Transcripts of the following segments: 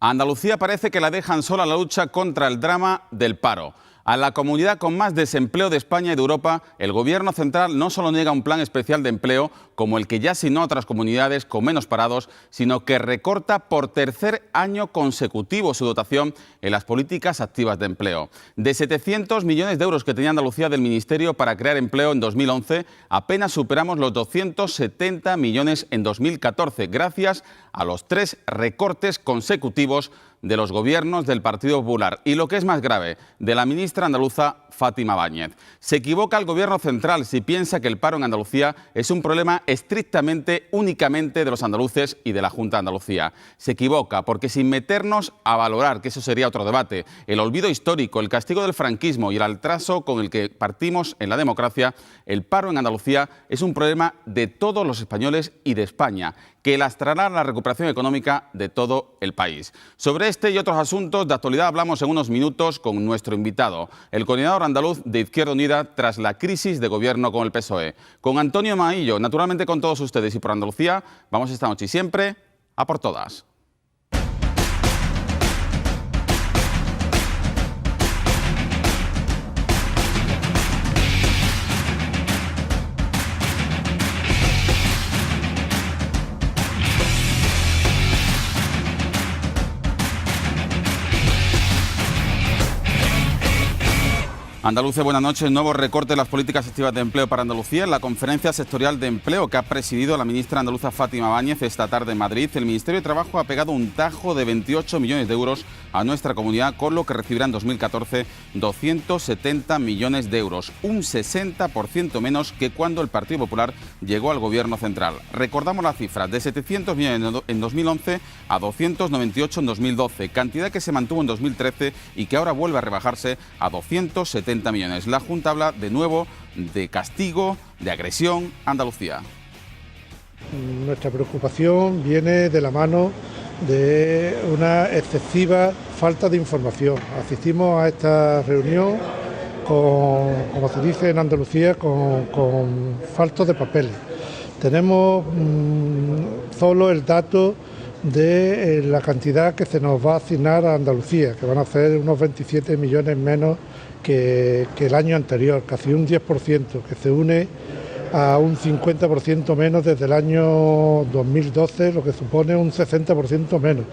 A Andalucía parece que la dejan sola en la lucha contra el drama del paro. A la comunidad con más desempleo de España y de Europa, el Gobierno central no solo niega un plan especial de empleo, como el que ya asignó a otras comunidades con menos parados, sino que recorta por tercer año consecutivo su dotación en las políticas activas de empleo. De 700 millones de euros que tenía Andalucía del Ministerio para crear empleo en 2011, apenas superamos los 270 millones en 2014, gracias a los 3 recortes consecutivos de los gobiernos del Partido Popular y, lo que es más grave, de la ministra andaluza Fátima Báñez. Se equivoca el Gobierno central si piensa que el paro en Andalucía es un problema estrictamente, únicamente de los andaluces y de la Junta de Andalucía. Se equivoca porque, sin meternos a valorar, que eso sería otro debate, el olvido histórico, el castigo del franquismo y el atraso con el que partimos en la democracia, el paro en Andalucía es un problema de todos los españoles y de España, que lastrará la recuperación económica de todo el país. Sobre este y otros asuntos de actualidad hablamos en unos minutos con nuestro invitado, el coordinador andaluz de Izquierda Unida tras la crisis de gobierno con el PSOE. Con Antonio Maillo, naturalmente con todos ustedes y por Andalucía, vamos esta noche y siempre a por todas. Andalucía, buenas noches. Nuevo recorte de las políticas activas de empleo para Andalucía. En la conferencia sectorial de empleo que ha presidido la ministra andaluza Fátima Báñez esta tarde en Madrid, el Ministerio de Trabajo ha pegado un tajo de 28 millones de euros a nuestra comunidad, con lo que recibirá en 2014 270 millones de euros, un 60% menos que cuando el Partido Popular llegó al Gobierno central. Recordamos las cifras, de 700 millones en 2011 a 298 en 2012, cantidad que se mantuvo en 2013 y que ahora vuelve a rebajarse a 270 millones. La Junta habla de nuevo de castigo, de agresión a Andalucía. Nuestra preocupación viene de la mano de una excesiva falta de información. Asistimos a esta reunión con, como se dice en Andalucía, con faltos de papeles. Tenemos solo el dato de la cantidad que se nos va a asignar a Andalucía, que van a ser unos 27 millones menos que el año anterior, casi un 10%, que se une a un 50% menos desde el año 2012, lo que supone un 60% menos.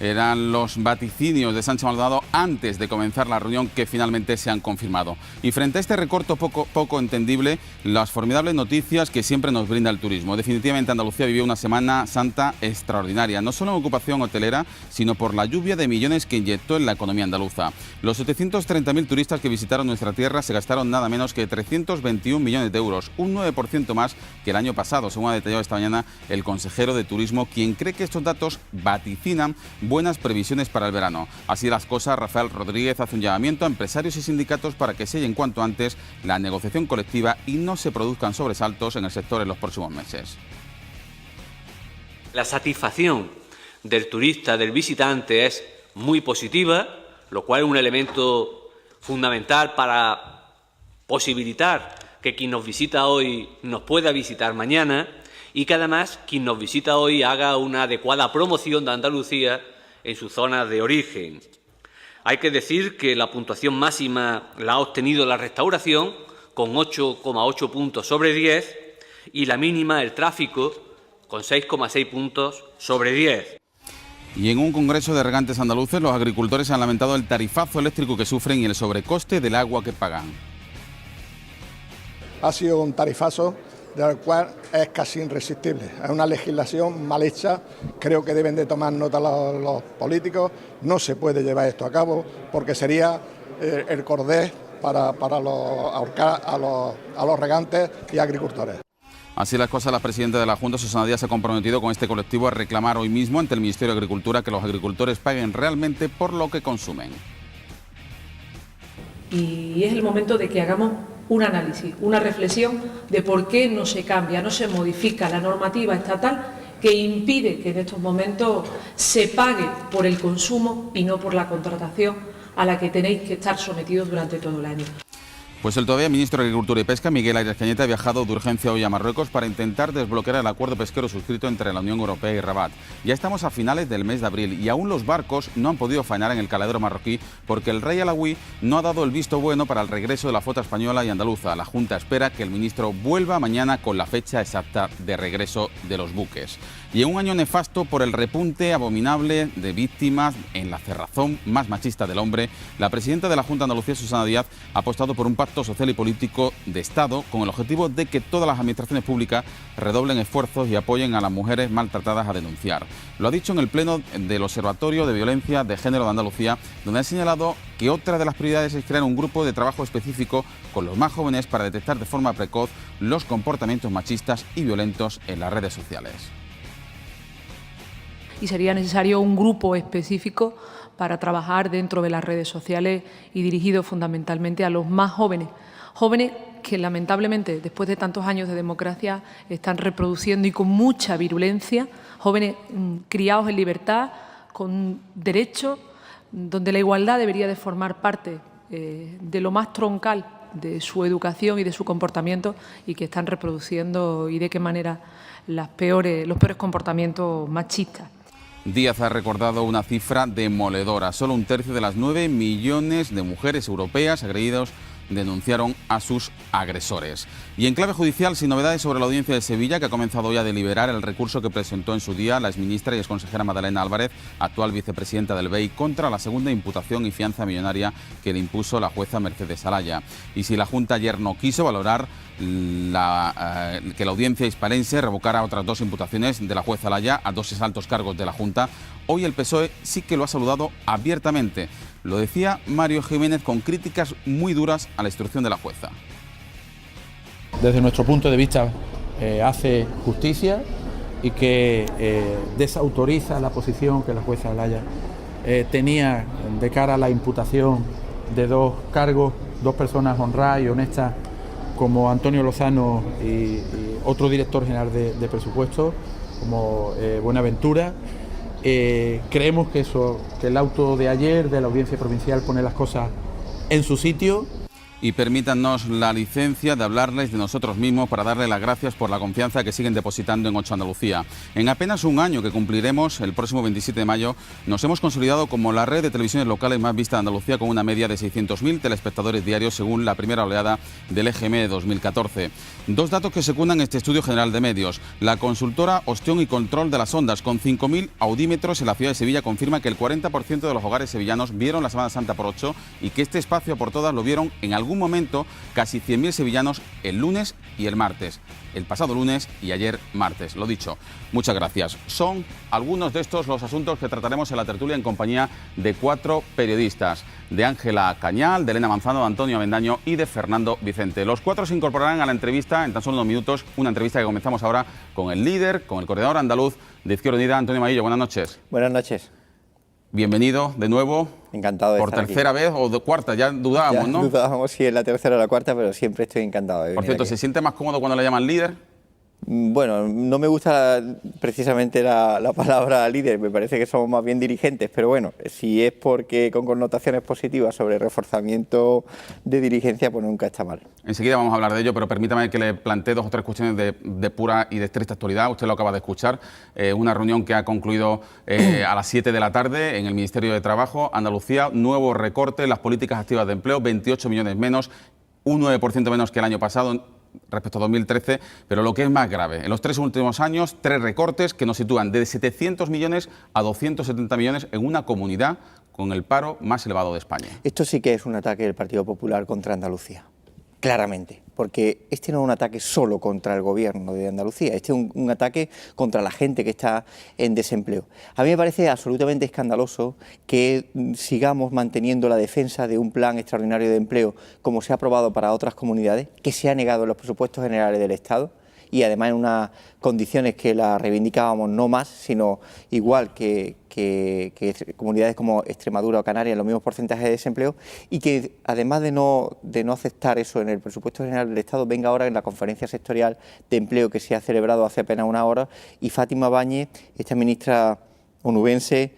Eran los vaticinios de Sánchez Maldonado antes de comenzar la reunión que finalmente se han confirmado. Y frente a este recorte poco entendible, las formidables noticias que siempre nos brinda el turismo. Definitivamente Andalucía vivió una Semana Santa extraordinaria, no solo en ocupación hotelera, sino por la lluvia de millones que inyectó en la economía andaluza. Los 730.000 turistas que visitaron nuestra tierra se gastaron nada menos que 321 millones de euros, un 9% más que el año pasado, según ha detallado esta mañana el consejero de Turismo, quien cree que estos datos vaticinan buenas previsiones para el verano. Así las cosas, Rafael Rodríguez hace un llamamiento a empresarios y sindicatos para que sellen cuanto antes la negociación colectiva y no se produzcan sobresaltos en el sector en los próximos meses. La satisfacción del turista, del visitante, es muy positiva, lo cual es un elemento fundamental para posibilitar que quien nos visita hoy nos pueda visitar mañana y que además quien nos visita hoy haga una adecuada promoción de Andalucía en su zona de origen. Hay que decir que la puntuación máxima la ha obtenido la restauración con 8,8 puntos sobre 10 y la mínima el tráfico con 6,6 puntos sobre 10. Y en un congreso de regantes andaluces, los agricultores han lamentado el tarifazo eléctrico que sufren y el sobrecoste del agua que pagan. Ha sido un tarifazo del cual es casi irresistible. Es una legislación mal hecha, creo que deben de tomar nota los políticos, no se puede llevar esto a cabo porque sería el cordel para ahorcar a los regantes y agricultores. Así las cosas, la presidenta de la Junta, Susana Díaz, se ha comprometido con este colectivo a reclamar hoy mismo ante el Ministerio de Agricultura que los agricultores paguen realmente por lo que consumen. Y es el momento de que hagamos un análisis, una reflexión de por qué no se cambia, no se modifica la normativa estatal que impide que en estos momentos se pague por el consumo y no por la contratación a la que tenéis que estar sometidos durante todo el año. Pues el todavía ministro de Agricultura y Pesca, Miguel Arias Cañete, ha viajado de urgencia hoy a Marruecos para intentar desbloquear el acuerdo pesquero suscrito entre la Unión Europea y Rabat. Ya estamos a finales del mes de abril y aún los barcos no han podido faenar en el caladero marroquí porque el rey alauí no ha dado el visto bueno para el regreso de la flota española y andaluza. La Junta espera que el ministro vuelva mañana con la fecha exacta de regreso de los buques. Y en un año nefasto por el repunte abominable de víctimas en la cerrazón más machista del hombre, la presidenta de la Junta de Andalucía, Susana Díaz, ha apostado por un pacto social y político de Estado con el objetivo de que todas las administraciones públicas redoblen esfuerzos y apoyen a las mujeres maltratadas a denunciar. Lo ha dicho en el pleno del Observatorio de Violencia de Género de Andalucía, donde ha señalado que otra de las prioridades es crear un grupo de trabajo específico con los más jóvenes para detectar de forma precoz los comportamientos machistas y violentos en las redes sociales. Y sería necesario un grupo específico para trabajar dentro de las redes sociales y dirigido fundamentalmente a los más jóvenes. Jóvenes que lamentablemente después de tantos años de democracia están reproduciendo y con mucha virulencia, jóvenes criados en libertad, con derechos, donde la igualdad debería de formar parte de lo más troncal de su educación y de su comportamiento y que están reproduciendo y de qué manera los peores comportamientos machistas. Díaz ha recordado una cifra demoledora. Solo un tercio de las 9 millones de mujeres europeas agredidas denunciaron a sus agresores. Y en clave judicial, sin novedades sobre la audiencia de Sevilla, que ha comenzado hoy a deliberar el recurso que presentó en su día la exministra y exconsejera Madalena Álvarez, actual vicepresidenta del BEI, contra la segunda imputación y fianza millonaria que le impuso la jueza Mercedes Alaya. Y si la Junta ayer no quiso valorar que la audiencia hispalense revocara otras 2 imputaciones de la jueza Alaya a 2 altos cargos de la Junta, hoy el PSOE sí que lo ha saludado abiertamente. Lo decía Mario Jiménez con críticas muy duras a la instrucción de la jueza. Desde nuestro punto de vista hace justicia y que desautoriza la posición que la jueza Alaya tenía de cara a la imputación de 2 cargos, 2 personas honradas y honestas como Antonio Lozano y otro director general de presupuestos como Buenaventura. Creemos que el auto de ayer de la Audiencia Provincial pone las cosas en su sitio. Y permítanos la licencia de hablarles de nosotros mismos para darles las gracias por la confianza que siguen depositando en 8 Andalucía. En apenas un año que cumpliremos, el próximo 27 de mayo, nos hemos consolidado como la red de televisiones locales más vista de Andalucía, con una media de 600.000 telespectadores diarios según la primera oleada del EGM de 2014. 2 datos que secundan este estudio general de medios. La consultora Ostión y Control de las Ondas, con 5.000 audímetros en la ciudad de Sevilla, confirma que el 40% de los hogares sevillanos vieron la Semana Santa por 8 y que este espacio por todas lo vieron en algún momento casi 100.000 sevillanos el lunes y el martes, el pasado lunes y ayer martes. Lo dicho, muchas gracias. Son algunos de estos los asuntos que trataremos en la tertulia en compañía de 4 periodistas, de Ángela Cañal, de Elena Manzano, de Antonio Avendaño y de Fernando Vicente. Los 4 se incorporarán a la entrevista en tan solo unos minutos, una entrevista que comenzamos ahora con el líder, con el coordinador andaluz de Izquierda Unida, Antonio Maillo. Buenas noches. Buenas noches. Bienvenido de nuevo. Encantado de estar aquí. ¿Por tercera vez o de cuarta? Ya dudábamos, ¿no? Dudábamos si es la tercera o la cuarta, pero siempre estoy encantado de venir. Por cierto, aquí. ¿se siente más cómodo cuando le llaman líder? Bueno, no me gusta precisamente la palabra líder, me parece que somos más bien dirigentes, pero bueno, si es porque con connotaciones positivas sobre reforzamiento de dirigencia, pues nunca está mal. Enseguida vamos a hablar de ello, pero permítame que le plantee 2 o 3 cuestiones de pura y de estricta actualidad. Usted lo acaba de escuchar, una reunión que ha concluido a las 7 de la tarde en el Ministerio de Trabajo. Andalucía, nuevo recorte en las políticas activas de empleo, 28 millones menos, un 9% menos que el año pasado respecto a 2013, pero lo que es más grave, en los 3 últimos años, 3 recortes que nos sitúan de 700 millones a 270 millones en una comunidad con el paro más elevado de España. Esto sí que es un ataque del Partido Popular contra Andalucía, claramente, porque este no es un ataque solo contra el gobierno de Andalucía, este es un ataque contra la gente que está en desempleo. A mí me parece absolutamente escandaloso que sigamos manteniendo la defensa de un plan extraordinario de empleo como se ha aprobado para otras comunidades, que se ha negado en los presupuestos generales del Estado y además en unas condiciones que las reivindicábamos no más, sino igual que comunidades como Extremadura o Canarias, los mismos porcentajes de desempleo, y que además de no aceptar eso en el presupuesto general del Estado, venga ahora en la conferencia sectorial de empleo que se ha celebrado hace apenas una hora, y Fátima Báñez, esta ministra onubense,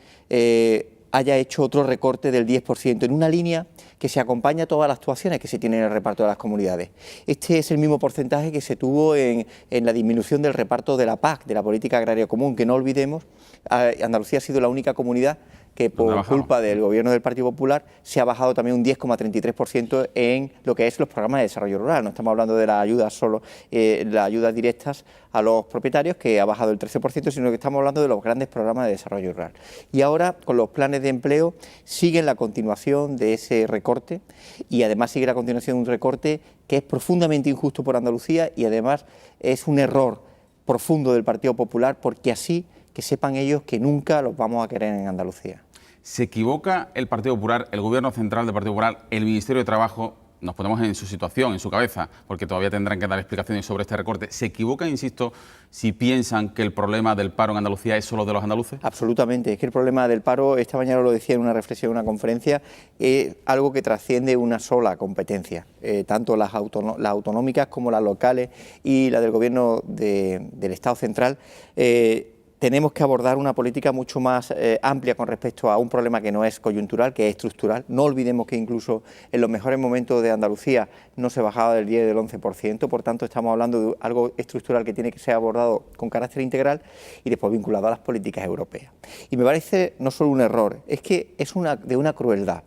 haya hecho otro recorte del 10% en una línea que se acompaña a todas las actuaciones que se tienen en el reparto de las comunidades. Este es el mismo porcentaje que se tuvo en la disminución del reparto de la PAC, de la Política Agraria Común, que no olvidemos, Andalucía ha sido la única comunidad que por culpa del gobierno del Partido Popular se ha bajado también un 10,33% en lo que es los programas de desarrollo rural. No estamos hablando de las ayudas solo, las ayudas directas a los propietarios, que ha bajado el 13%, sino que estamos hablando de los grandes programas de desarrollo rural. Y ahora, con los planes de empleo, siguen la continuación de ese recorte, y además sigue la continuación de un recorte que es profundamente injusto por Andalucía, y además es un error profundo del Partido Popular, porque así que sepan ellos que nunca los vamos a querer en Andalucía. ¿Se equivoca el Partido Popular, el Gobierno central del Partido Popular, el Ministerio de Trabajo? Nos ponemos en su situación, en su cabeza, porque todavía tendrán que dar explicaciones sobre este recorte. ¿Se equivocan, insisto, si piensan que el problema del paro en Andalucía es solo de los andaluces? Absolutamente. Es que el problema del paro, esta mañana lo decía en una reflexión, en una conferencia, es algo que trasciende una sola competencia. Tanto las autonómicas como las locales y la del Gobierno del Estado central. Tenemos que abordar una política mucho más amplia con respecto a un problema que no es coyuntural, que es estructural. No olvidemos que incluso en los mejores momentos de Andalucía no se bajaba del 10 del 11%, por tanto estamos hablando de algo estructural que tiene que ser abordado con carácter integral y después vinculado a las políticas europeas. Y me parece no solo un error, es que es de una crueldad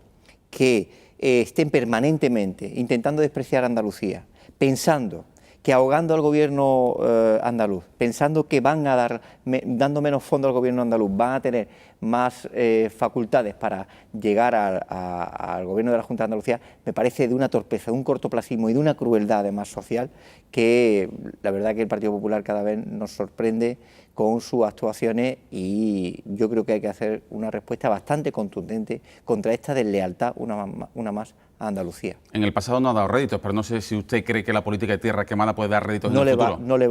que estén permanentemente intentando despreciar a Andalucía, pensando que ahogando al gobierno andaluz, pensando que van a dando menos fondos al gobierno andaluz, van a tener más facultades para llegar al gobierno de la Junta de Andalucía, me parece de una torpeza, de un cortoplacismo y de una crueldad además social, que la verdad que el Partido Popular cada vez nos sorprende con sus actuaciones, y yo creo que hay que hacer una respuesta bastante contundente contra esta deslealtad, una más, a Andalucía. En el pasado no ha dado réditos, pero no sé si usted cree que la política de tierra quemada puede dar réditos en el futuro. No le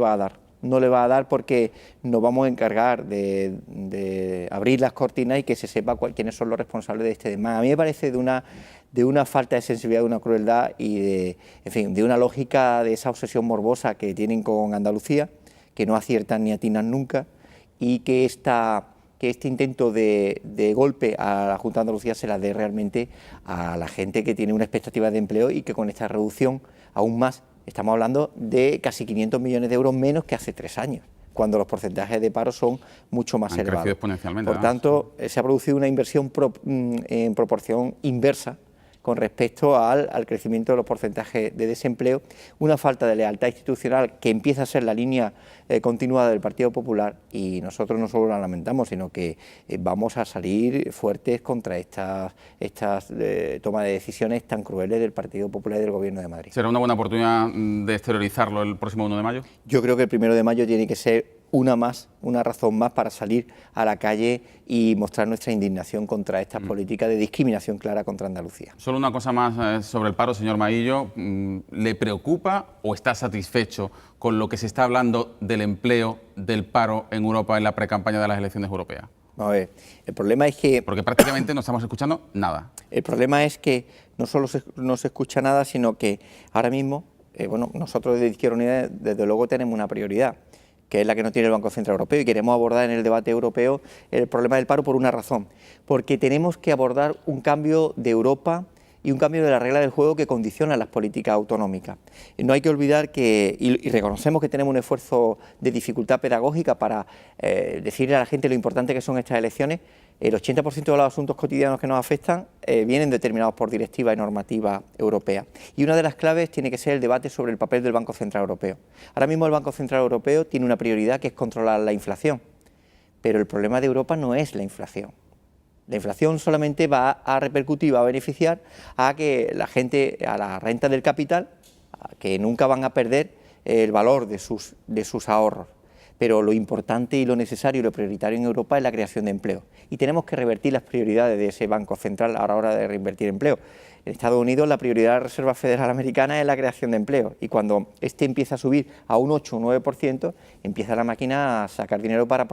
va a dar porque nos vamos a encargar de abrir las cortinas y que se sepa quiénes son los responsables de este desmán. A mí me parece de una falta de sensibilidad, de una crueldad y de una lógica de esa obsesión morbosa que tienen con Andalucía, que no aciertan ni atinan nunca, y que este intento de golpe a la Junta de Andalucía se la dé realmente a la gente que tiene una expectativa de empleo, y que con esta reducción aún más, estamos hablando de casi 500 millones de euros menos que hace 3 años, cuando los porcentajes de paro son mucho más elevados. Crecido exponencialmente. Por tanto, se ha producido una inversión en proporción inversa con respecto al crecimiento de los porcentajes de desempleo, una falta de lealtad institucional que empieza a ser la línea continuada del Partido Popular, y nosotros no solo la lamentamos, sino que vamos a salir fuertes contra estas tomas de decisiones tan crueles del Partido Popular y del Gobierno de Madrid. ¿Será una buena oportunidad de exteriorizarlo el próximo 1 de mayo? Yo creo que el 1 de mayo tiene que ser una razón más para salir a la calle y mostrar nuestra indignación contra estas políticas de discriminación clara contra Andalucía. Solo una cosa más sobre el paro, señor Maillo. ¿Le preocupa o está satisfecho con lo que se está hablando del empleo, del paro en Europa en la precampaña de las elecciones europeas? A ver, el problema es que... Porque prácticamente no estamos escuchando nada. El problema es que no solo no se escucha nada, sino que ahora mismo, nosotros de Izquierda Unida desde luego tenemos una prioridad, que es la que no tiene el Banco Central Europeo, y queremos abordar en el debate europeo el problema del paro por una razón, porque tenemos que abordar un cambio de Europa y un cambio de la regla del juego que condiciona las políticas autonómicas. No hay que olvidar que, y reconocemos que tenemos un esfuerzo de dificultad pedagógica para decirle a la gente lo importante que son estas elecciones. El 80% de los asuntos cotidianos que nos afectan vienen determinados por directiva y normativa europea. Y una de las claves tiene que ser el debate sobre el papel del Banco Central Europeo. Ahora mismo el Banco Central Europeo tiene una prioridad, que es controlar la inflación. Pero el problema de Europa no es la inflación. La inflación solamente va a repercutir, va a beneficiar a que la gente, a la renta del capital, que nunca van a perder el valor de sus ahorros. Pero lo importante y lo necesario y lo prioritario en Europa es la creación de empleo. Y tenemos que revertir las prioridades de ese Banco Central a la hora de reinvertir empleo. En Estados Unidos la prioridad de la Reserva Federal Americana es la creación de empleo, y cuando este empieza a subir a un 8 o 9%, empieza la máquina a sacar dinero para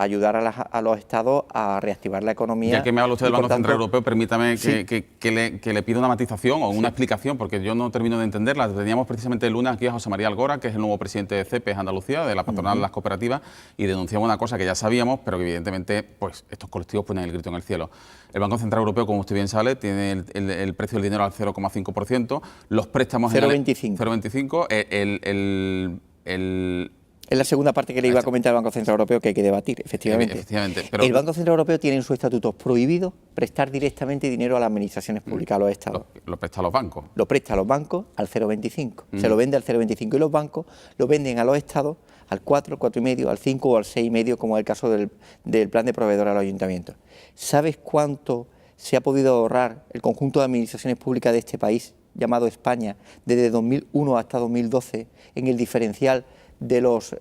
ayudar a los estados a reactivar la economía. Ya que me habla usted del Banco Central Europeo, permítame sí, que le pida una matización o una explicación, porque yo no termino de entenderla. Teníamos precisamente el lunes aquí a José María Algora, que es el nuevo presidente de CEPES Andalucía, de la patronal de las cooperativas, y denunciaba una cosa que ya sabíamos, pero que evidentemente pues estos colectivos ponen el grito en el cielo. El Banco Central Europeo, como usted bien sabe, tiene el precio del dinero al 0,5%, los préstamos... 0,25. 0,25, Es la segunda parte que le iba a comentar al Banco Central Europeo, que hay que debatir, efectivamente. Pero el Banco Central Europeo tiene en sus estatutos prohibido prestar directamente dinero a las administraciones públicas, a los estados. Lo presta a los bancos. Lo presta a los bancos al 0,25. Se lo vende al 0,25 y los bancos lo venden a los estados al 4, 4,5, al 5 o al 6,5, como es el caso del plan de proveedor a los ayuntamientos. ¿Sabes cuánto se ha podido ahorrar el conjunto de administraciones públicas de este país, llamado España, desde 2001 hasta 2012, en el diferencial de los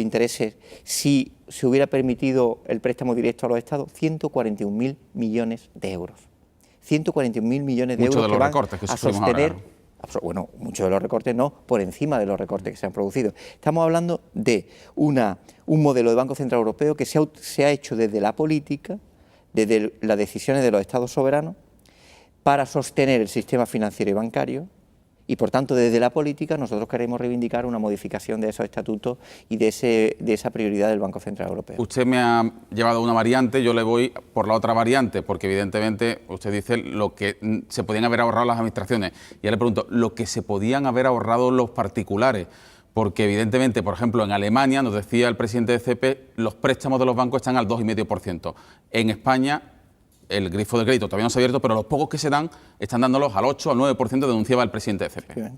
intereses, si se hubiera permitido el préstamo directo a los estados? 141.000 millones de euros. 141.000 millones de euros que van a sostener... Bueno, muchos de los recortes no, por encima de los recortes que se han producido. Estamos hablando de un modelo de Banco Central Europeo que se ha hecho desde la política, desde las decisiones de los estados soberanos, para sostener el sistema financiero y bancario, y por tanto desde la política nosotros queremos reivindicar una modificación de esos estatutos y de esa prioridad del Banco Central Europeo. Usted me ha llevado una variante, yo le voy por la otra variante, porque evidentemente usted dice lo que se podían haber ahorrado las administraciones. Y ya le pregunto, lo que se podían haber ahorrado los particulares, porque evidentemente, por ejemplo, en Alemania, nos decía el presidente de CEPE, los préstamos de los bancos están al 2,5%. En España, el grifo de crédito todavía no se ha abierto, pero los pocos que se dan están dándolos al 8 o al 9%, denunciaba el presidente de CEPE.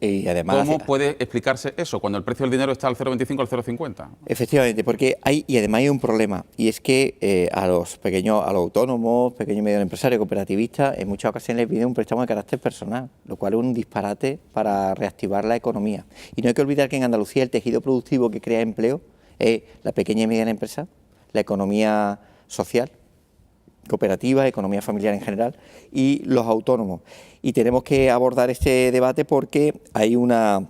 Y además, ¿cómo puede explicarse eso cuando el precio del dinero está al 0,25 al 0,50? Efectivamente, porque además hay un problema, y es que a los autónomos, pequeños y medianos empresarios, cooperativistas, en muchas ocasiones les piden un préstamo de carácter personal, lo cual es un disparate para reactivar la economía. Y no hay que olvidar que en Andalucía el tejido productivo que crea empleo es la pequeña y mediana empresa, la economía social, cooperativa, economía familiar en general, y los autónomos. Y tenemos que abordar este debate porque hay una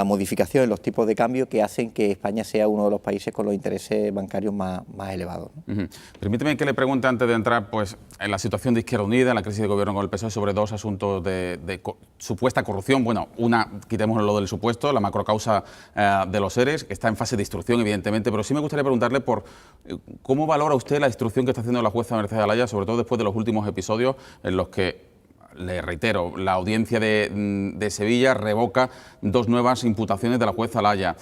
modificación en los tipos de cambio que hacen que España sea uno de los países con los intereses bancarios más elevados, ¿no? Permíteme que le pregunte antes de entrar pues, en la situación de Izquierda Unida, en la crisis de gobierno con el PSOE, sobre dos asuntos de supuesta corrupción. Bueno, quitemos lo del supuesto, la macrocausa de los ERES, que está en fase de instrucción, evidentemente, pero sí me gustaría preguntarle por cómo valora usted la instrucción que está haciendo la jueza Mercedes Alaya, sobre todo después de los últimos episodios en los que, le reitero, la audiencia de Sevilla revoca dos nuevas imputaciones de la jueza Alaya.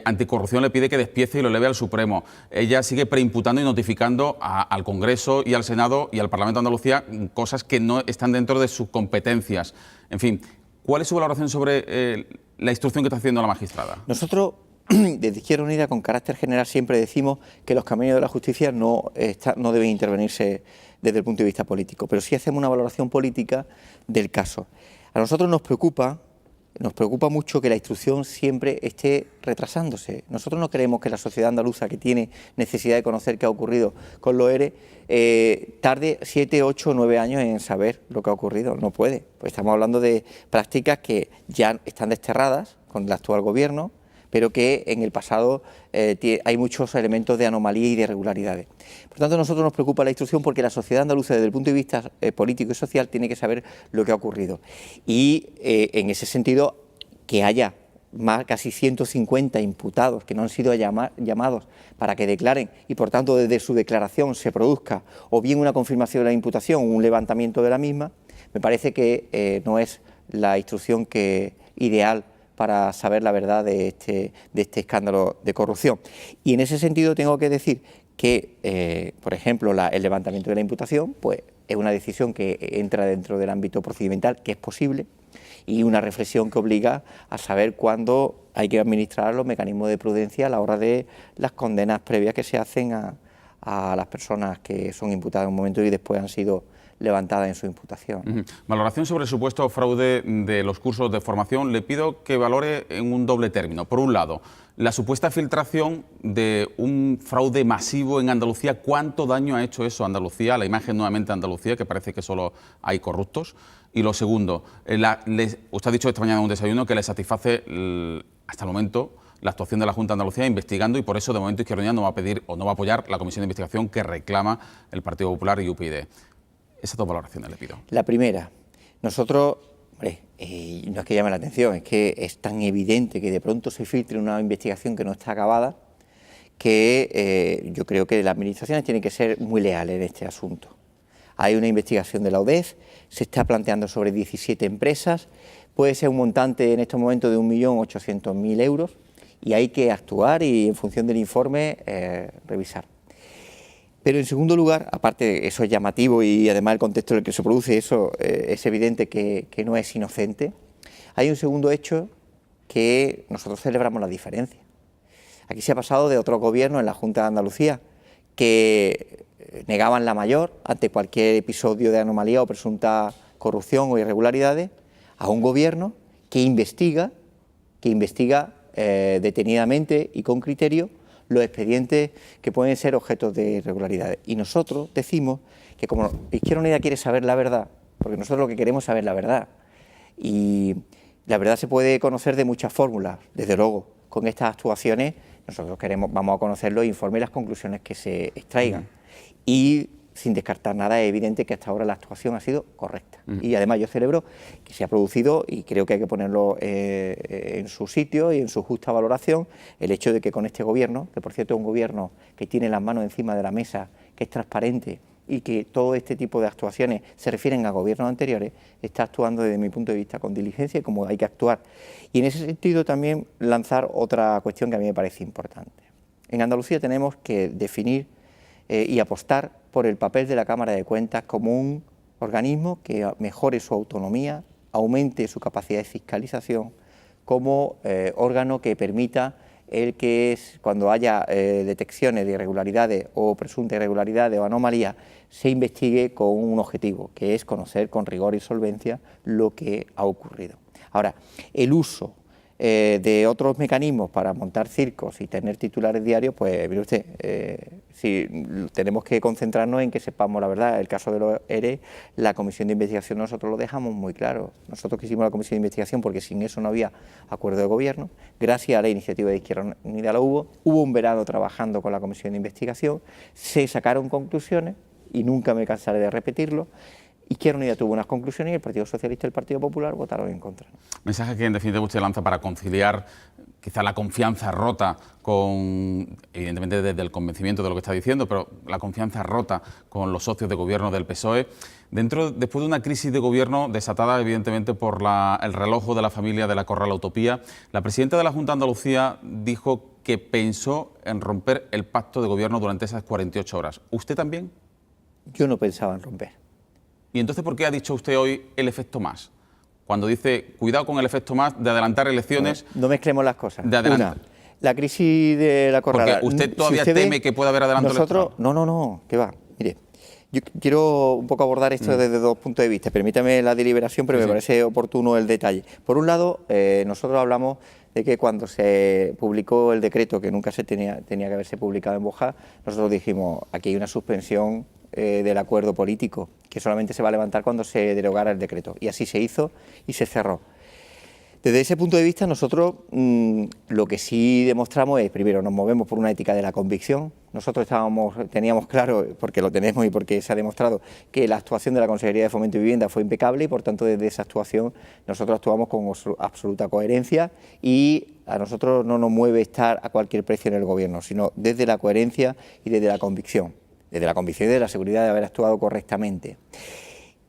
Anticorrupción le pide que despiece y lo eleve al Supremo. Ella sigue preimputando y notificando al Congreso y al Senado y al Parlamento de Andalucía cosas que no están dentro de sus competencias. En fin, ¿cuál es su valoración sobre la instrucción que está haciendo la magistrada? Nosotros, desde Izquierda Unida, con carácter general, siempre decimos que los caminos de la justicia no deben intervenirse desde el punto de vista político, pero sí hacemos una valoración política del caso. A nosotros nos preocupa mucho que la instrucción siempre esté retrasándose. Nosotros no queremos que la sociedad andaluza, que tiene necesidad de conocer qué ha ocurrido con los ERE, tarde 7, 8 o 9 años en saber lo que ha ocurrido. No puede, pues estamos hablando de prácticas que ya están desterradas con el actual gobierno, pero que en el pasado hay muchos elementos de anomalía y de irregularidades. Por tanto, a nosotros nos preocupa la instrucción porque la sociedad andaluza, desde el punto de vista político y social, tiene que saber lo que ha ocurrido. Y en ese sentido, que haya casi 150 imputados que no han sido llamados para que declaren y, por tanto, desde su declaración se produzca o bien una confirmación de la imputación o un levantamiento de la misma, me parece que no es la instrucción ideal para saber la verdad de este escándalo de corrupción. Y en ese sentido tengo que decir que, por ejemplo, el levantamiento de la imputación pues, es una decisión que entra dentro del ámbito procedimental, que es posible, y una reflexión que obliga a saber cuándo hay que administrar los mecanismos de prudencia a la hora de las condenas previas que se hacen a a las personas que son imputadas en un momento y después han sido levantadas en su imputación. Valoración sobre el supuesto fraude de los cursos de formación. Le pido que valore en un doble término. Por un lado, la supuesta filtración de un fraude masivo en Andalucía. ¿Cuánto daño ha hecho eso a Andalucía, la imagen nuevamente de Andalucía, que parece que solo hay corruptos? Y lo segundo, usted ha dicho esta mañana en un desayuno que le satisface hasta el momento la actuación de la Junta de Andalucía investigando, y por eso de momento Izquierda Unida no va a pedir o no va a apoyar la comisión de investigación que reclama el Partido Popular y UPyD. Esas dos valoraciones le pido. La primera, nosotros, hombre, no es que llame la atención, es que es tan evidente que de pronto se filtre una investigación que no está acabada, que yo creo que las administraciones tienen que ser muy leales en este asunto. Hay una investigación de la UDEF, se está planteando sobre 17 empresas, puede ser un montante en estos momentos de 1.800.000 euros, y hay que actuar y en función del informe revisar. Pero en segundo lugar, aparte de eso es llamativo y además el contexto en el que se produce eso, es evidente que no es inocente, hay un segundo hecho que nosotros celebramos la diferencia. Aquí se ha pasado de otros gobiernos en la Junta de Andalucía que negaban la mayor ante cualquier episodio de anomalía o presunta corrupción o irregularidades, a un gobierno que investiga detenidamente y con criterio los expedientes que pueden ser objetos de irregularidades. Y nosotros decimos que como Izquierda Unida quiere saber la verdad, porque nosotros lo que queremos es saber la verdad, y la verdad se puede conocer de muchas fórmulas, desde luego, con estas actuaciones nosotros vamos a conocer los informes y las conclusiones que se extraigan. Y sin descartar nada, es evidente que hasta ahora la actuación ha sido correcta. Y además yo celebro que se ha producido, y creo que hay que ponerlo en su sitio y en su justa valoración, el hecho de que con este gobierno, que por cierto es un gobierno que tiene las manos encima de la mesa, que es transparente y que todo este tipo de actuaciones se refieren a gobiernos anteriores, está actuando desde mi punto de vista con diligencia y como hay que actuar. Y en ese sentido también lanzar otra cuestión que a mí me parece importante. En Andalucía tenemos que definir y apostar por el papel de la Cámara de Cuentas como un organismo que mejore su autonomía, aumente su capacidad de fiscalización, como órgano que permita que cuando haya detecciones de irregularidades o presuntas irregularidades o anomalías, se investigue con un objetivo, que es conocer con rigor y solvencia lo que ha ocurrido. Ahora, el uso de otros mecanismos para montar circos y tener titulares diarios, pues mire usted, si tenemos que concentrarnos en que sepamos la verdad. El caso de los ERE, la comisión de investigación nosotros lo dejamos muy claro. Nosotros quisimos la comisión de investigación porque sin eso no había acuerdo de gobierno. Gracias a la iniciativa de Izquierda Unida lo hubo. Hubo un verano trabajando con la comisión de investigación, se sacaron conclusiones y nunca me cansaré de repetirlo. Izquierda Unida tuvo unas conclusiones y el Partido Socialista y el Partido Popular votaron en contra. Mensaje que en definitiva usted lanza para conciliar quizá la confianza rota con, evidentemente desde el convencimiento de lo que está diciendo, pero la confianza rota con los socios de gobierno del PSOE, después de una crisis de gobierno desatada evidentemente por el reloj de la familia de la Corral Utopía. La presidenta de la Junta de Andalucía dijo que pensó en romper el pacto de gobierno durante esas 48 horas. ¿Usted también? Yo no pensaba en romper. ¿Y entonces por qué ha dicho usted hoy el efecto más? Cuando dice, cuidado con el efecto más de adelantar elecciones... No mezclemos las cosas. Una, la crisis de la Corralá... Porque usted todavía teme que pueda haber adelanto electoral. No, que va. Mire, yo quiero un poco abordar esto desde dos puntos de vista. Permítame la deliberación, pero me parece oportuno el detalle. Por un lado, nosotros hablamos de que cuando se publicó el decreto, que nunca tenía que haberse publicado en Boja, nosotros dijimos, aquí hay una suspensión del acuerdo político, que solamente se va a levantar cuando se derogara el decreto. Y así se hizo y se cerró. Desde ese punto de vista, nosotros lo que sí demostramos es, primero, nos movemos por una ética de la convicción. Nosotros teníamos claro, porque lo tenemos y porque se ha demostrado, que la actuación de la Consejería de Fomento y Vivienda fue impecable y, por tanto, desde esa actuación nosotros actuamos con absoluta coherencia y a nosotros no nos mueve estar a cualquier precio en el Gobierno, sino desde la coherencia y desde la convicción. Desde la convicción y de la seguridad de haber actuado correctamente.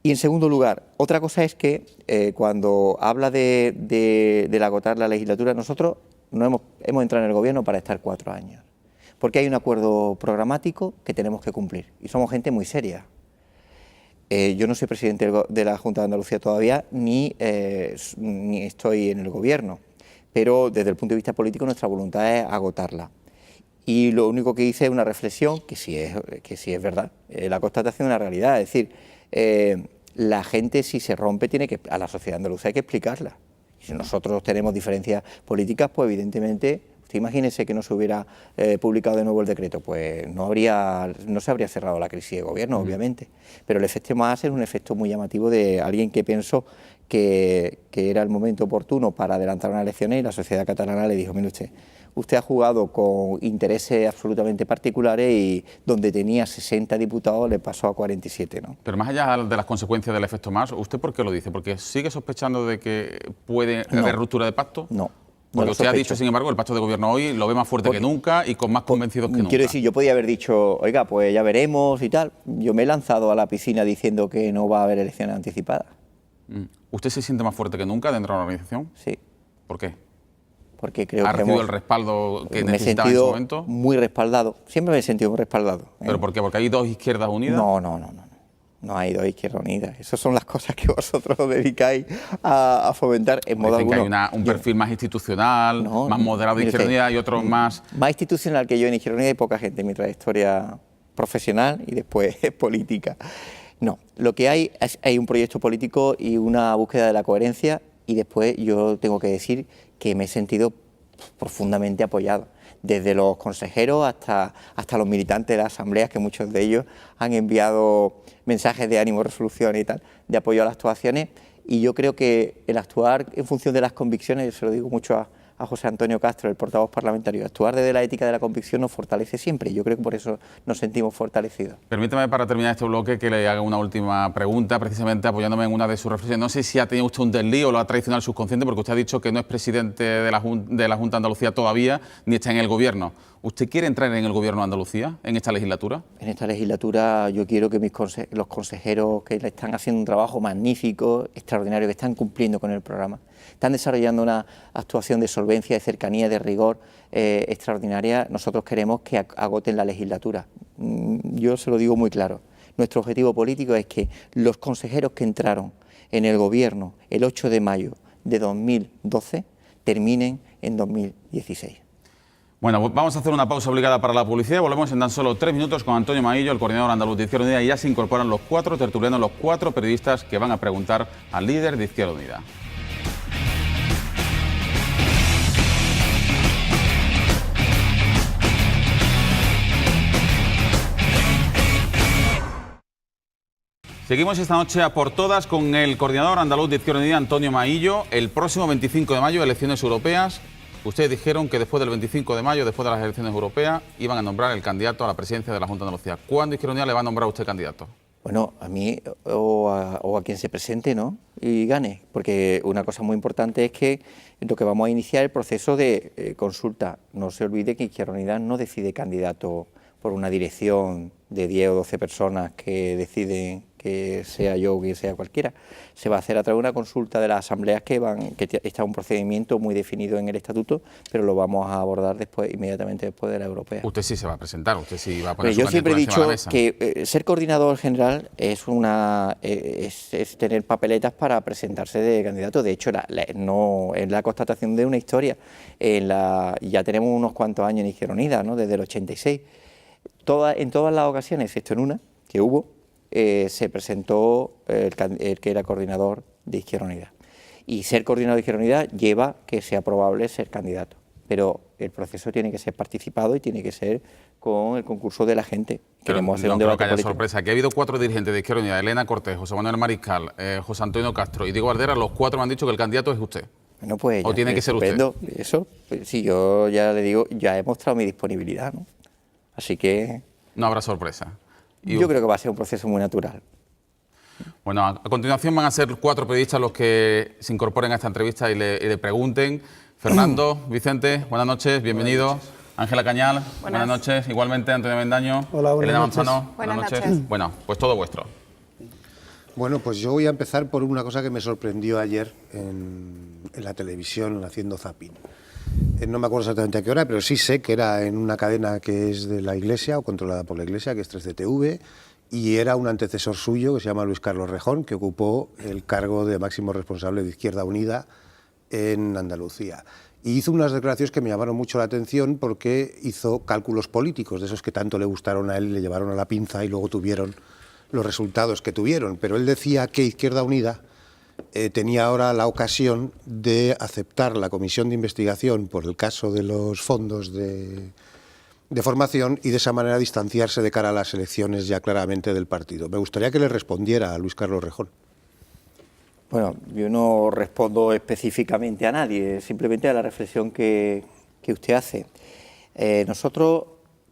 Y en segundo lugar, otra cosa es que cuando habla de agotar la legislatura, nosotros hemos entrado en el Gobierno para estar 4 años, porque hay un acuerdo programático que tenemos que cumplir y somos gente muy seria. Yo no soy presidente de la Junta de Andalucía todavía, ni estoy en el Gobierno, pero desde el punto de vista político nuestra voluntad es agotarla. Y lo único que hice es una reflexión, que sí es verdad, la constatación de una realidad. Es decir, la gente, si se rompe, a la sociedad andaluza hay que explicarla. Si nosotros tenemos diferencias políticas, pues evidentemente, usted imagínese que no se hubiera publicado de nuevo el decreto, pues no se habría cerrado la crisis de gobierno, obviamente. Pero el efecto más es un efecto muy llamativo de alguien que pensó que era el momento oportuno para adelantar unas elecciones y la sociedad catalana le dijo, mire usted ha jugado con intereses absolutamente particulares y donde tenía 60 diputados le pasó a 47, ¿no? Pero más allá de las consecuencias del efecto más, ¿usted por qué lo dice? ¿Porque sigue sospechando de que puede haber ruptura de pacto? No. Porque usted ha dicho, sin embargo, el pacto de gobierno hoy lo ve más fuerte que nunca y con más convencidos que nunca. Quiero decir, yo podía haber dicho, oiga, pues ya veremos y tal. Yo me he lanzado a la piscina diciendo que no va a haber elecciones anticipadas. ¿Usted se siente más fuerte que nunca dentro de la organización? Sí. ¿Por qué? Porque creo ¿Ha que recibido el respaldo que necesitaba en ese momento? Muy respaldado. Siempre me he sentido muy respaldado. ¿Pero por qué? ¿Porque hay dos izquierdas unidas? No. No hay dos izquierdas unidas. Esas son las cosas que vosotros os dedicáis a fomentar en modo alguno. Que hay un perfil más institucional, más moderado de Izquierda Unida y otros más... Más institucional que yo en Izquierda Unida hay poca gente en mi trayectoria profesional y después política. No, lo que hay es un proyecto político y una búsqueda de la coherencia y después yo tengo que decir que me he sentido profundamente apoyado. Desde los consejeros hasta los militantes de las asambleas, que muchos de ellos han enviado mensajes de ánimo, resoluciones y tal, de apoyo a las actuaciones. Y yo creo que el actuar en función de las convicciones, yo se lo digo mucho a José Antonio Castro, el portavoz parlamentario, actuar desde la ética de la convicción nos fortalece siempre. Y yo creo que por eso nos sentimos fortalecidos. Permítame, para terminar este bloque, que le haga una última pregunta, precisamente apoyándome en una de sus reflexiones. No sé si ha tenido usted un desliz o lo ha traicionado el subconsciente, porque usted ha dicho que no es presidente de la Junta de Andalucía todavía, ni está en el gobierno. ¿Usted quiere entrar en el gobierno de Andalucía, en esta legislatura? En esta legislatura yo quiero que los consejeros que le están haciendo un trabajo magnífico, extraordinario, que están cumpliendo con el programa, están desarrollando una actuación de solvencia, de cercanía, de rigor extraordinaria. Nosotros queremos que agoten la legislatura. Yo se lo digo muy claro. Nuestro objetivo político es que los consejeros que entraron en el gobierno el 8 de mayo de 2012 terminen en 2016. Bueno, vamos a hacer una pausa obligada para la publicidad y volvemos en tan solo 3 minutos con Antonio Maillo, el coordinador andaluz de Izquierda Unida, y ya se incorporan los 4 tertulianos, los 4 periodistas que van a preguntar al líder de Izquierda Unida. Seguimos esta noche a por todas con el coordinador andaluz de Izquierda Unida, Antonio Maillo. El próximo 25 de mayo, elecciones europeas. Ustedes dijeron que después del 25 de mayo, después de las elecciones europeas, iban a nombrar el candidato a la presidencia de la Junta de Andalucía. ¿Cuándo Izquierda Unida le va a nombrar a usted candidato? Bueno, a mí o a quien se presente, ¿no? Y gane, porque una cosa muy importante es que lo que vamos a iniciar el proceso de consulta. No se olvide que Izquierda Unida no decide candidato por una dirección de 10 o 12 personas que deciden que sea yo o que sea cualquiera. Se va a hacer a través de una consulta de las asambleas que está un procedimiento muy definido en el estatuto, pero lo vamos a abordar inmediatamente después de la europea. Usted sí se va a presentar, usted sí va a poner su yo siempre he candidatura dicho encima de la mesa. que ser coordinador general es tener papeletas para presentarse de candidato. De hecho, no es la constatación de una historia. Ya tenemos unos cuantos años en Izquierda Unida, ¿no? Desde el 86. En todas las ocasiones, excepto en una que hubo, se presentó el que era coordinador de Izquierda Unida. Y ser coordinador de Izquierda Unida lleva que sea probable ser candidato. Pero el proceso tiene que ser participado y tiene que ser con el concurso de la gente. Queremos hacer un debate político. Sorpresa, que ha habido 4 dirigentes de Izquierda Unida: Elena Cortés, José Manuel Mariscal, José Antonio Castro y Diego Ardera. Los 4 me han dicho que el candidato es usted. Bueno, pues ¿O tiene que ser usted? Eso, pues, sí, yo ya le digo, ya he mostrado mi disponibilidad, ¿no? Así que... No habrá sorpresa. Yo creo que va a ser un proceso muy natural. Bueno, a continuación van a ser 4 periodistas los que se incorporen a esta entrevista y le pregunten. Fernando, Vicente, buenas noches, bienvenido. Ángela Cañal, buenas noches. Igualmente, Antonio Mendaño. Hola, buenas Elena noches. Manzano, buenas noches. Bueno, pues todo vuestro. Bueno, pues yo voy a empezar por una cosa que me sorprendió ayer en la televisión haciendo zapping. No me acuerdo exactamente a qué hora, pero sí sé que era en una cadena que es de la Iglesia o controlada por la Iglesia, que es 3DTV, y era un antecesor suyo que se llama Luis Carlos Rejón, que ocupó el cargo de máximo responsable de Izquierda Unida en Andalucía. Y hizo unas declaraciones que me llamaron mucho la atención porque hizo cálculos políticos, de esos que tanto le gustaron a él y le llevaron a la pinza y luego tuvieron los resultados que tuvieron. Pero él decía que Izquierda Unida tenía ahora la ocasión de aceptar la comisión de investigación por el caso de los fondos de formación y de esa manera distanciarse de cara a las elecciones ya claramente del partido. Me gustaría que le respondiera a Luis Carlos Rejón. Bueno, yo no respondo específicamente a nadie, simplemente a la reflexión que usted hace. Nosotros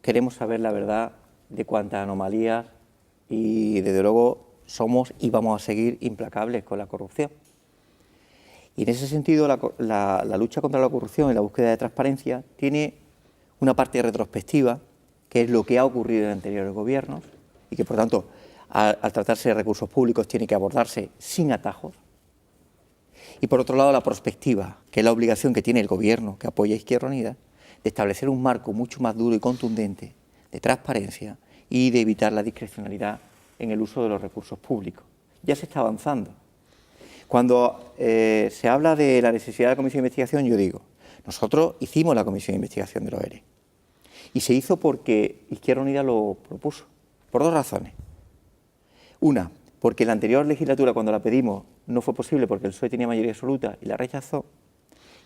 queremos saber la verdad de cuántas anomalías y, desde luego, somos y vamos a seguir implacables con la corrupción. Y en ese sentido, la lucha contra la corrupción y la búsqueda de transparencia tiene una parte retrospectiva, que es lo que ha ocurrido en anteriores gobiernos y que, por tanto, al tratarse de recursos públicos, tiene que abordarse sin atajos. Y por otro lado, la prospectiva, que es la obligación que tiene el Gobierno, que apoya a Izquierda Unida, de establecer un marco mucho más duro y contundente de transparencia y de evitar la discrecionalidad en el uso de los recursos públicos. Ya se está avanzando. Cuando se habla de la necesidad de la comisión de investigación, yo digo, nosotros hicimos la comisión de investigación de los ERE. Y se hizo porque Izquierda Unida lo propuso, por dos razones. Una, porque en la anterior legislatura, cuando la pedimos, no fue posible porque el PSOE tenía mayoría absoluta y la rechazó.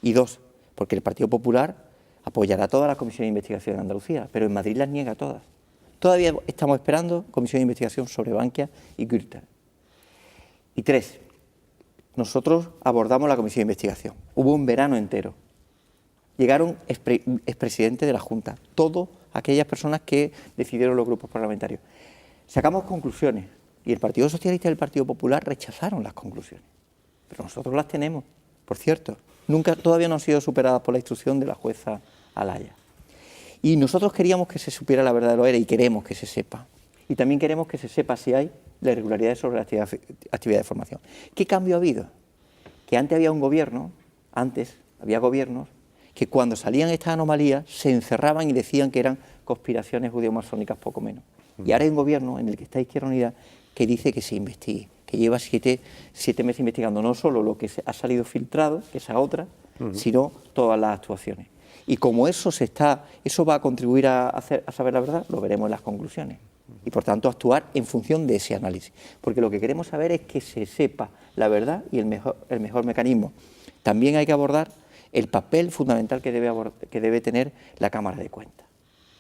Y dos, porque el Partido Popular apoyará todas las comisiones de investigación en Andalucía, pero en Madrid las niega todas. Todavía estamos esperando comisión de investigación sobre Bankia y Gürtel. Y tres, nosotros abordamos la comisión de investigación. Hubo un verano entero. Llegaron expresidentes de la Junta, todas aquellas personas que decidieron los grupos parlamentarios. Sacamos conclusiones. Y el Partido Socialista y el Partido Popular rechazaron las conclusiones. Pero nosotros las tenemos, por cierto. Todavía no han sido superadas por la instrucción de la jueza Alaya. Y nosotros queríamos que se supiera la verdad de los ERE y queremos que se sepa. Y también queremos que se sepa si hay las irregularidades sobre la actividad de formación. ¿Qué cambio ha habido? Que antes había gobiernos que cuando salían estas anomalías se encerraban y decían que eran conspiraciones judeo-masónicas poco menos. Y ahora hay un gobierno en el que está Izquierda Unida que dice que se investigue, que lleva siete meses investigando no solo lo que ha salido filtrado, que esa otra, sino todas las actuaciones. Y como eso va a contribuir a saber la verdad, lo veremos en las conclusiones. Y por tanto actuar en función de ese análisis. Porque lo que queremos saber es que se sepa la verdad y el mejor mecanismo. También hay que abordar el papel fundamental que debe tener la Cámara de Cuentas.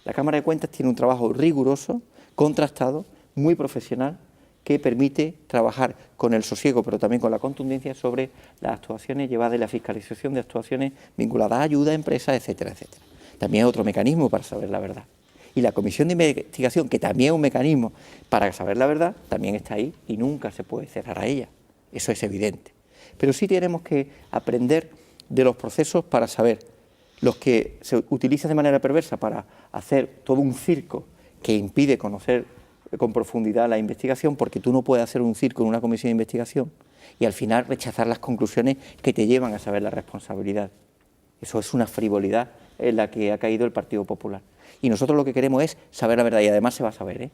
La Cámara de Cuentas tiene un trabajo riguroso, contrastado, muy profesional, que permite trabajar con el sosiego, pero también con la contundencia sobre las actuaciones llevadas y la fiscalización de actuaciones vinculadas a ayuda a empresas, etcétera, etcétera. También es otro mecanismo para saber la verdad. Y la comisión de investigación, que también es un mecanismo para saber la verdad, también está ahí y nunca se puede cerrar a ella. Eso es evidente. Pero sí tenemos que aprender de los procesos para saber los que se utilizan de manera perversa para hacer todo un circo que impide conocer con profundidad la investigación, porque tú no puedes hacer un circo en una comisión de investigación y al final rechazar las conclusiones que te llevan a saber la responsabilidad. Eso es una frivolidad en la que ha caído el Partido Popular. Y nosotros lo que queremos es saber la verdad, y además se va a saber, ¿eh?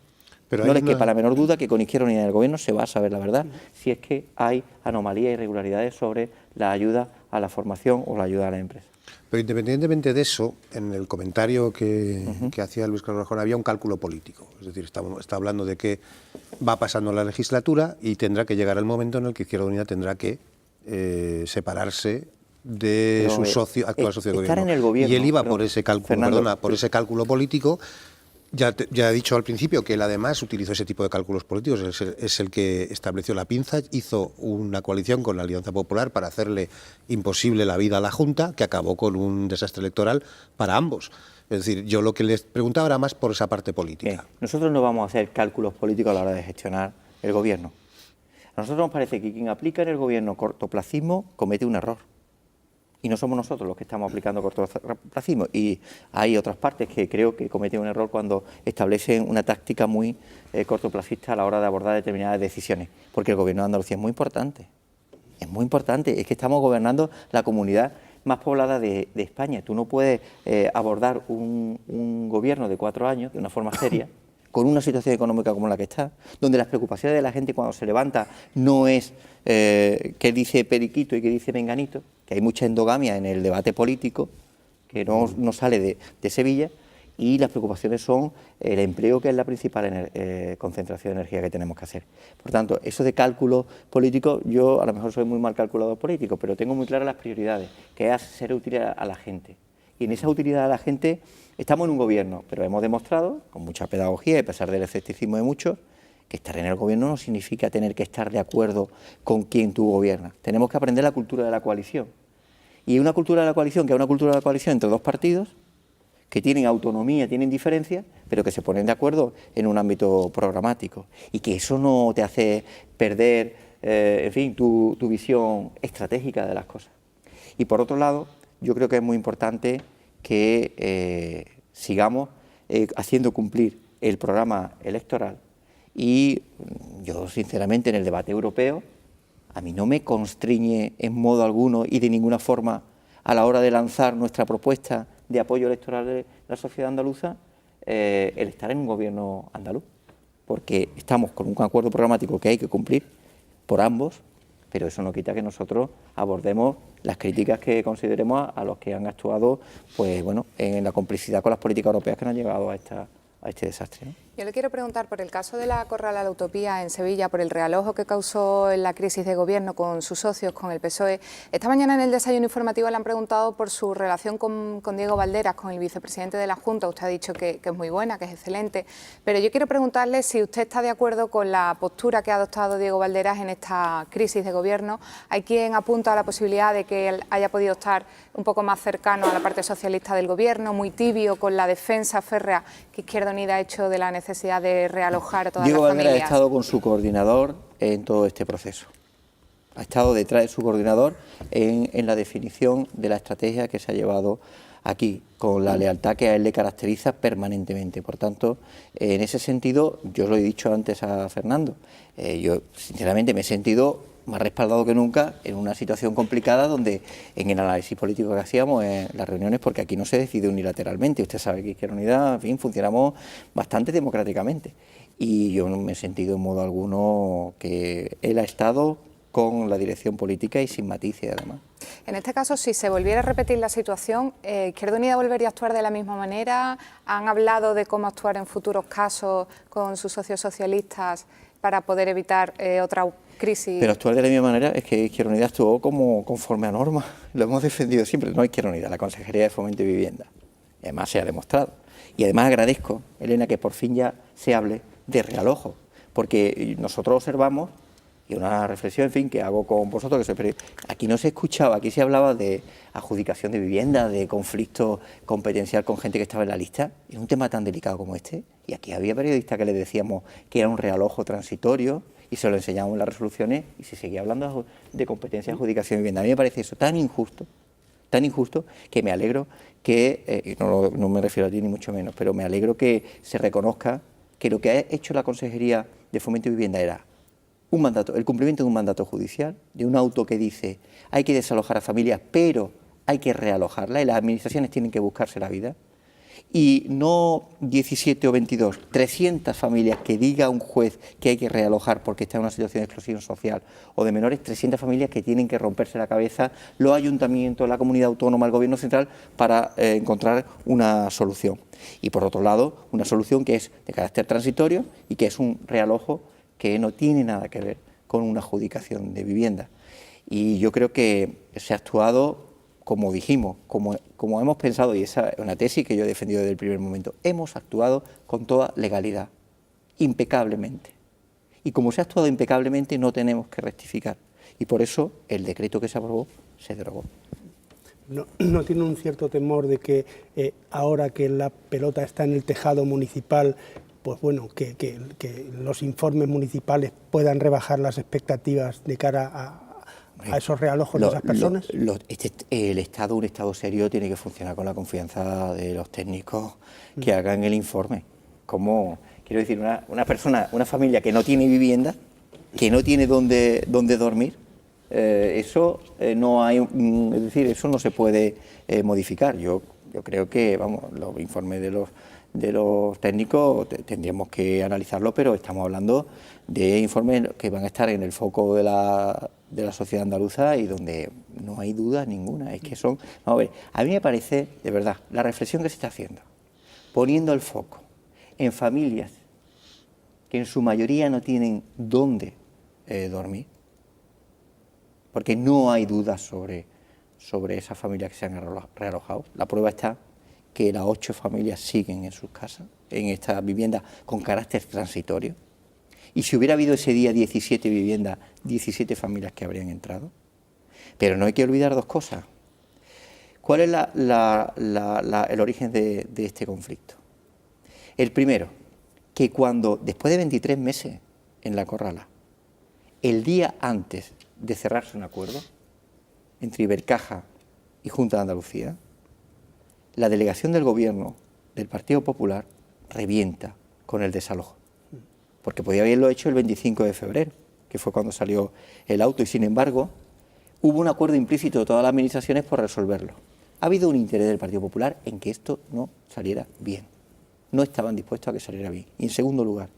Pero no les quepa la menor duda que con Izquierda Unida del Gobierno se va a saber la verdad si es que hay anomalías e irregularidades sobre la ayuda a la formación o la ayuda a la empresa. Pero independientemente de eso, en el comentario que hacía Luis Carlos Rejón había un cálculo político. Es decir, está hablando de que va pasando la legislatura y tendrá que llegar el momento en el que Izquierda Unida tendrá que separarse de su actual socio de gobierno. En el gobierno. Y él iba por ese cálculo, por ese cálculo político. Ya he dicho al principio que él además utilizó ese tipo de cálculos políticos, es el que estableció la pinza, hizo una coalición con la Alianza Popular para hacerle imposible la vida a la Junta, que acabó con un desastre electoral para ambos. Es decir, yo lo que les preguntaba era más por esa parte política. Nosotros no vamos a hacer cálculos políticos a la hora de gestionar el gobierno. A nosotros nos parece que quien aplica en el gobierno cortoplacismo comete un error. Y no somos nosotros los que estamos aplicando cortoplacismo. Y hay otras partes que creo que cometen un error cuando establecen una táctica muy cortoplacista a la hora de abordar determinadas decisiones. Porque el gobierno de Andalucía es muy importante. Es muy importante. Es que estamos gobernando la comunidad más poblada de España. Tú no puedes abordar un gobierno de 4 años de una forma seria con una situación económica como la que está, donde las preocupaciones de la gente cuando se levanta no es qué dice Periquito y qué dice Menganito, que hay mucha endogamia en el debate político que no sale de Sevilla, y las preocupaciones son el empleo, que es la principal concentración de energía que tenemos que hacer. Por tanto, eso de cálculo político, yo a lo mejor soy muy mal calculador político, pero tengo muy claras las prioridades, que es ser útil a la gente. Y en esa utilidad a la gente estamos en un gobierno, pero hemos demostrado, con mucha pedagogía y a pesar del escepticismo de muchos, que estar en el gobierno no significa tener que estar de acuerdo con quien tú gobiernas. Tenemos que aprender la cultura de la coalición. Y una cultura de la coalición, que es una cultura de la coalición entre dos partidos, que tienen autonomía, tienen diferencias, pero que se ponen de acuerdo en un ámbito programático. Y que eso no te hace perder, en fin, tu visión estratégica de las cosas. Y por otro lado, yo creo que es muy importante que sigamos haciendo cumplir el programa electoral, y yo sinceramente en el debate europeo a mí no me constriñe en modo alguno y de ninguna forma a la hora de lanzar nuestra propuesta de apoyo electoral de la sociedad andaluza el estar en un gobierno andaluz, porque estamos con un acuerdo programático que hay que cumplir por ambos, pero eso no quita que nosotros abordemos las críticas que consideremos a los que han actuado, pues bueno, en la complicidad con las políticas europeas que nos han llevado a este desastre, ¿no? Yo le quiero preguntar por el caso de la Corral a la Utopía en Sevilla, por el realojo que causó en la crisis de gobierno con sus socios, con el PSOE. Esta mañana en el desayuno informativo le han preguntado por su relación con Diego Valderas, con el vicepresidente de la Junta. Usted ha dicho que es muy buena, que es excelente, pero yo quiero preguntarle si usted está de acuerdo con la postura que ha adoptado Diego Valderas en esta crisis de gobierno. Hay quien apunta a la posibilidad de que él haya podido estar un poco más cercano a la parte socialista del gobierno, muy tibio con la defensa férrea que Izquierda Unida ha hecho de la necesidad de realojar a todas Diego las familias. Valderas ha estado con su coordinador en todo este proceso. Ha estado detrás de su coordinador en la definición de la estrategia que se ha llevado aquí, con la lealtad que a él le caracteriza permanentemente. Por tanto, en ese sentido, yo lo he dicho antes a Fernando, yo sinceramente me he sentido más respaldado que nunca en una situación complicada donde en el análisis político que hacíamos en las reuniones, porque aquí no se decide unilateralmente, usted sabe que Izquierda Unida, en fin, funcionamos bastante democráticamente, y yo no me he sentido en modo alguno que él ha estado con la dirección política y sin matices además. En este caso, si se volviera a repetir la situación, ¿Izquierda Unida volvería a actuar de la misma manera? ¿Han hablado de cómo actuar en futuros casos con sus socios socialistas para poder evitar otra crisis? Pero actuar de la misma manera es que Izquierda Unida actuó conforme a norma. Lo hemos defendido siempre, no Izquierda Unida, la Consejería de Fomento y Vivienda. Y además se ha demostrado. Y además agradezco, Elena, que por fin ya se hable de realojo, porque nosotros observamos, y una reflexión, en fin, que hago con vosotros, que sois periodistas, aquí no se escuchaba, aquí se hablaba de adjudicación de vivienda, de conflicto competencial con gente que estaba en la lista, en un tema tan delicado como este, y aquí había periodistas que le decíamos que era un realojo transitorio, y se lo enseñamos en las resoluciones, y se seguía hablando de competencia de adjudicación de vivienda. A mí me parece eso tan injusto, que me alegro que, no me refiero a ti ni mucho menos, pero me alegro que se reconozca que lo que ha hecho la Consejería de Fomento y Vivienda era un mandato, el cumplimiento de un mandato judicial, de un auto que dice hay que desalojar a familias, pero hay que realojarla y las administraciones tienen que buscarse la vida. Y no 17 o 22, 300 familias que diga un juez que hay que realojar porque está en una situación de exclusión social o de menores, 300 familias que tienen que romperse la cabeza los ayuntamientos, la comunidad autónoma, el gobierno central para encontrar una solución. Y por otro lado, una solución que es de carácter transitorio y que es un realojo que no tiene nada que ver con una adjudicación de vivienda. Y yo creo que se ha actuado como dijimos, como hemos pensado, y esa es una tesis que yo he defendido desde el primer momento, hemos actuado con toda legalidad, impecablemente. Y como se ha actuado impecablemente, no tenemos que rectificar. Y por eso el decreto que se aprobó se derogó. ¿No tiene un cierto temor de que ahora que la pelota está en el tejado municipal, pues bueno, que los informes municipales puedan rebajar las expectativas de cara a esos realojos de esas personas? El Estado, un Estado serio, tiene que funcionar con la confianza de los técnicos que hagan el informe. Como, quiero decir, una familia que no tiene vivienda, que no tiene dónde dormir, eso no hay, es decir, eso no se puede modificar. Yo creo que, vamos, los informes de los técnicos tendríamos que analizarlo, pero estamos hablando de informes que van a estar en el foco de la sociedad andaluza y donde no hay duda ninguna. Es que son, vamos a ver, a mí me parece, de verdad, la reflexión que se está haciendo, poniendo el foco en familias que en su mayoría no tienen dónde dormir, porque no hay dudas sobre esas familias que se han realojado. La prueba está que las 8 familias siguen en sus casas, en esta vivienda con carácter transitorio. Y si hubiera habido ese día 17 viviendas, 17 familias que habrían entrado. Pero no hay que olvidar 2 cosas. ¿Cuál es el origen de este conflicto? El primero, que cuando, después de 23 meses en la Corrala, el día antes de cerrarse un acuerdo entre Ibercaja y Junta de Andalucía, la delegación del Gobierno del Partido Popular revienta con el desalojo, porque podía haberlo hecho el 25 de febrero, que fue cuando salió el auto, y sin embargo hubo un acuerdo implícito de todas las administraciones por resolverlo. Ha habido un interés del Partido Popular en que esto no saliera bien, no estaban dispuestos a que saliera bien. Y en segundo lugar,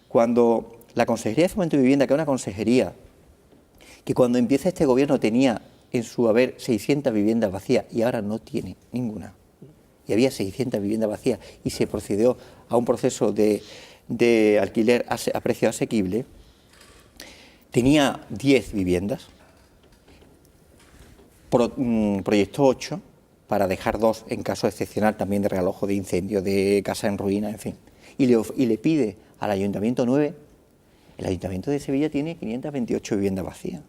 cuando la Consejería de Fomento y Vivienda, que es una consejería que cuando empieza este Gobierno tenía en su haber 600 viviendas vacías y ahora no tiene ninguna, y había 600 viviendas vacías y se procedió a un proceso de alquiler a precio asequible, tenía 10 viviendas, proyectó 8 para dejar 2 en caso excepcional también de realojo, de incendio, de casa en ruina, en fin, y le pide al Ayuntamiento 9. El Ayuntamiento de Sevilla tiene 528 viviendas vacías.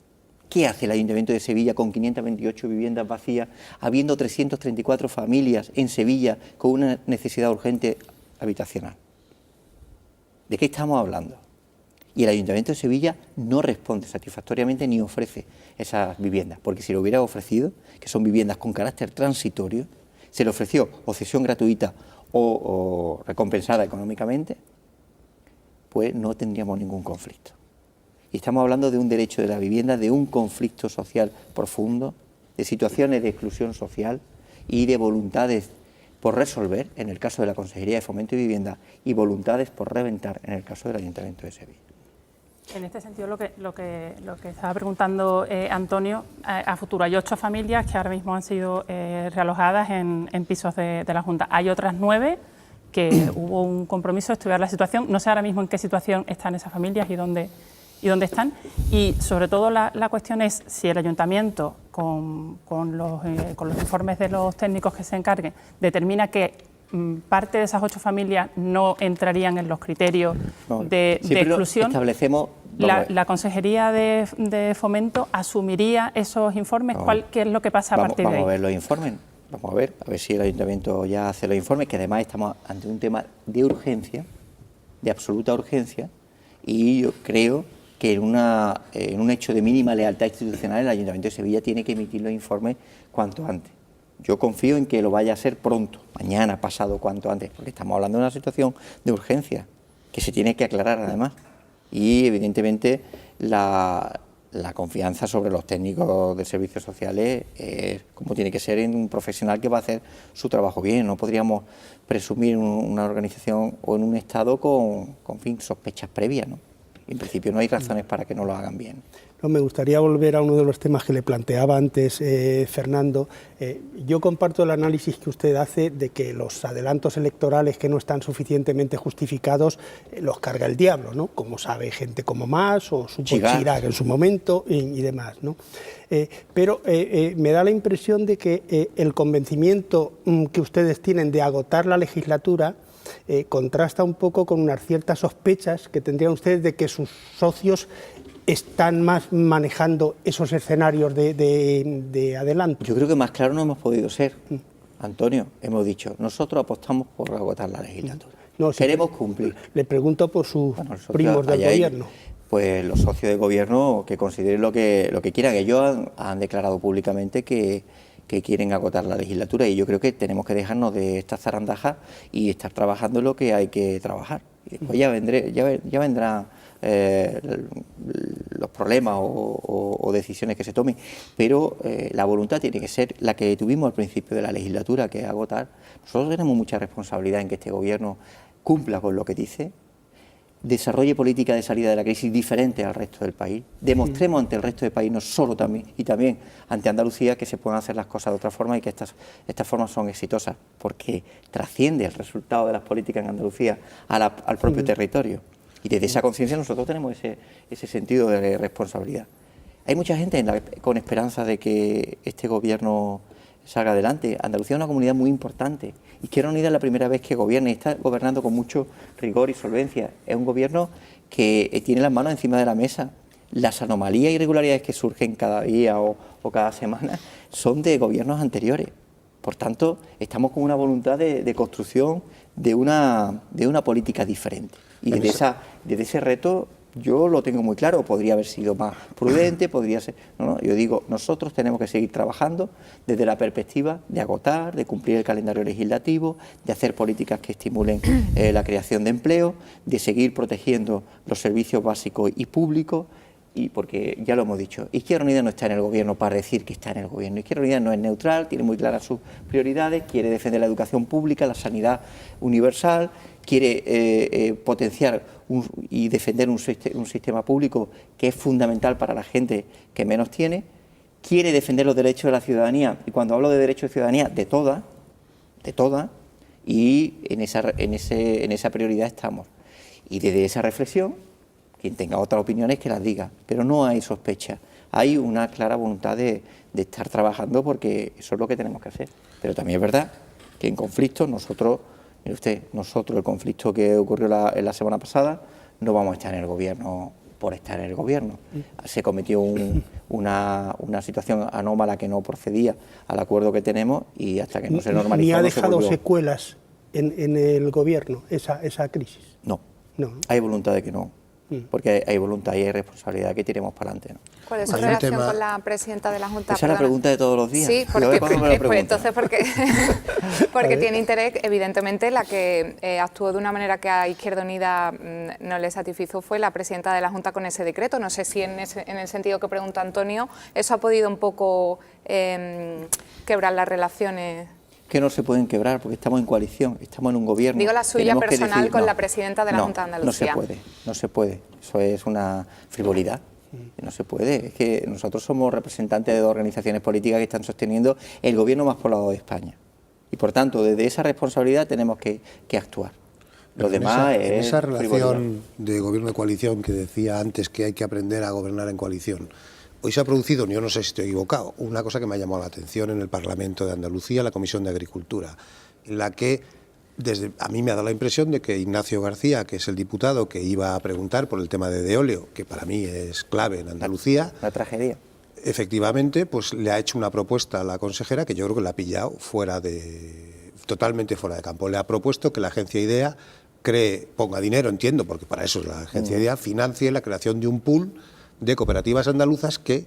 ¿Qué hace el Ayuntamiento de Sevilla con 528 viviendas vacías, habiendo 334 familias en Sevilla con una necesidad urgente habitacional? ¿De qué estamos hablando? Y el Ayuntamiento de Sevilla no responde satisfactoriamente ni ofrece esas viviendas, porque si lo hubiera ofrecido, que son viviendas con carácter transitorio, se le ofreció o cesión gratuita o recompensada económicamente, pues no tendríamos ningún conflicto. Y estamos hablando de un derecho de la vivienda, de un conflicto social profundo, de situaciones de exclusión social y de voluntades por resolver, en el caso de la Consejería de Fomento y Vivienda, y voluntades por reventar, en el caso del Ayuntamiento de Sevilla. En este sentido, lo que estaba preguntando Antonio, a futuro hay 8 familias que ahora mismo han sido realojadas en pisos de la Junta. Hay otras 9 que hubo un compromiso de estudiar la situación. No sé ahora mismo en qué situación están esas familias y dónde están. Y sobre todo la cuestión es si el Ayuntamiento, con los informes de los técnicos que se encarguen, determina que parte de esas 8 familias no entrarían en los criterios de exclusión. Establecemos, la Consejería de Fomento asumiría esos informes. ¿Qué es lo que pasa a partir de ahí? Vamos a ver los informes. Vamos a ver si el Ayuntamiento ya hace los informes, que además estamos ante un tema de urgencia, de absoluta urgencia, y yo creo que en un hecho de mínima lealtad institucional el Ayuntamiento de Sevilla tiene que emitir los informes cuanto antes. Yo confío en que lo vaya a hacer pronto, mañana, pasado, cuanto antes, porque estamos hablando de una situación de urgencia, que se tiene que aclarar además, y evidentemente la confianza sobre los técnicos de servicios sociales es como tiene que ser en un profesional que va a hacer su trabajo bien. No podríamos presumir en una organización o en un Estado con sospechas previas, ¿no? En principio no hay razones para que no lo hagan bien. No, me gustaría volver a uno de los temas que le planteaba antes Fernando. Yo comparto el análisis que usted hace de que los adelantos electorales que no están suficientemente justificados los carga el diablo, ¿no? Como sabe gente como Mas o supo Chirac en su momento y demás, ¿no? Pero me da la impresión de que el convencimiento que ustedes tienen de agotar la legislatura contrasta un poco con unas ciertas sospechas que tendrían ustedes de que sus socios están más manejando esos escenarios de adelanto. Yo creo que más claro no hemos podido ser, Antonio. Hemos dicho, nosotros apostamos por agotar la legislatura. No, queremos cumplir. Le pregunto por sus primos del gobierno. Pues los socios de gobierno que consideren lo que quieran. Ellos han declarado públicamente que quieren agotar la legislatura, y yo creo que tenemos que dejarnos de estas zarandajas y estar trabajando en lo que hay que trabajar. Y después ya vendrá los problemas o decisiones que se tomen, pero la voluntad tiene que ser la que tuvimos al principio de la legislatura, que es agotar. Nosotros tenemos mucha responsabilidad en que este gobierno cumpla con lo que dice, desarrolle política de salida de la crisis diferente al resto del país, demostremos ante el resto del país, no solo también, y también ante Andalucía, que se pueden hacer las cosas de otra forma y que estas formas son exitosas, porque trasciende el resultado de las políticas en Andalucía al propio territorio. Y desde esa conciencia nosotros tenemos ese sentido de responsabilidad. Hay mucha gente con esperanza de que este gobierno salga adelante. Andalucía es una comunidad muy importante. Izquierda Unida es la primera vez que gobierna y está gobernando con mucho rigor y solvencia. Es un gobierno que tiene las manos encima de la mesa. Las anomalías e irregularidades que surgen cada día o cada semana son de gobiernos anteriores. Por tanto, estamos con una voluntad de construcción de una política diferente. Y desde ese reto yo lo tengo muy claro, podría haber sido más prudente, podría ser... No, yo digo, nosotros tenemos que seguir trabajando desde la perspectiva de agotar, de cumplir el calendario legislativo, de hacer políticas que estimulen la creación de empleo, de seguir protegiendo los servicios básicos y públicos, y porque ya lo hemos dicho, Izquierda Unida no está en el gobierno para decir que está en el gobierno. Izquierda Unida no es neutral, tiene muy claras sus prioridades, quiere defender la educación pública, la sanidad universal, quiere potenciar y defender un sistema público que es fundamental para la gente que menos tiene, quiere defender los derechos de la ciudadanía, y cuando hablo de derechos de ciudadanía, de toda, y en esa prioridad estamos. Y desde esa reflexión, quien tenga otras opiniones que las diga, pero no hay sospecha, hay una clara voluntad de estar trabajando, porque eso es lo que tenemos que hacer. Pero también es verdad que en conflictos nosotros, mire usted, el conflicto que ocurrió la semana pasada, no vamos a estar en el gobierno por estar en el gobierno. Se cometió una situación anómala que no procedía al acuerdo que tenemos, y hasta que no se normalizó... ¿Ni ha dejado secuelas en el gobierno esa crisis? No, hay voluntad de que no. Porque hay voluntad y hay responsabilidad que tiremos para adelante, ¿no? ¿Cuál es su relación con la presidenta de la Junta? Esa es la pregunta de todos los días. Sí, porque tiene interés, evidentemente, la que actuó de una manera que a Izquierda Unida no le satisfizo fue la presidenta de la Junta con ese decreto. No sé si en el sentido que pregunta Antonio, eso ha podido un poco quebrar las relaciones. Que no se pueden quebrar porque estamos en coalición, estamos en un gobierno. Digo la suya personal con la presidenta de la Junta de Andalucía. No se puede, eso es una frivolidad, no se puede. Es que nosotros somos representantes de dos organizaciones políticas que están sosteniendo el gobierno más poblado de España, y por tanto desde esa responsabilidad tenemos que actuar. Lo demás es en esa relación frivolidad. de gobierno de coalición que decía antes, que hay que aprender a gobernar en coalición. Hoy se ha producido, yo no sé si estoy equivocado, una cosa que me ha llamado la atención en el Parlamento de Andalucía, la Comisión de Agricultura, en la que a mí me ha dado la impresión de que Ignacio García, que es el diputado que iba a preguntar por el tema de Deoleo, que para mí es clave en Andalucía, una tragedia, efectivamente, pues le ha hecho una propuesta a la consejera que yo creo que la ha pillado totalmente fuera de campo. Le ha propuesto que la agencia IDEA ponga dinero, entiendo, porque para eso es la agencia IDEA, financie la creación de un pool de cooperativas andaluzas es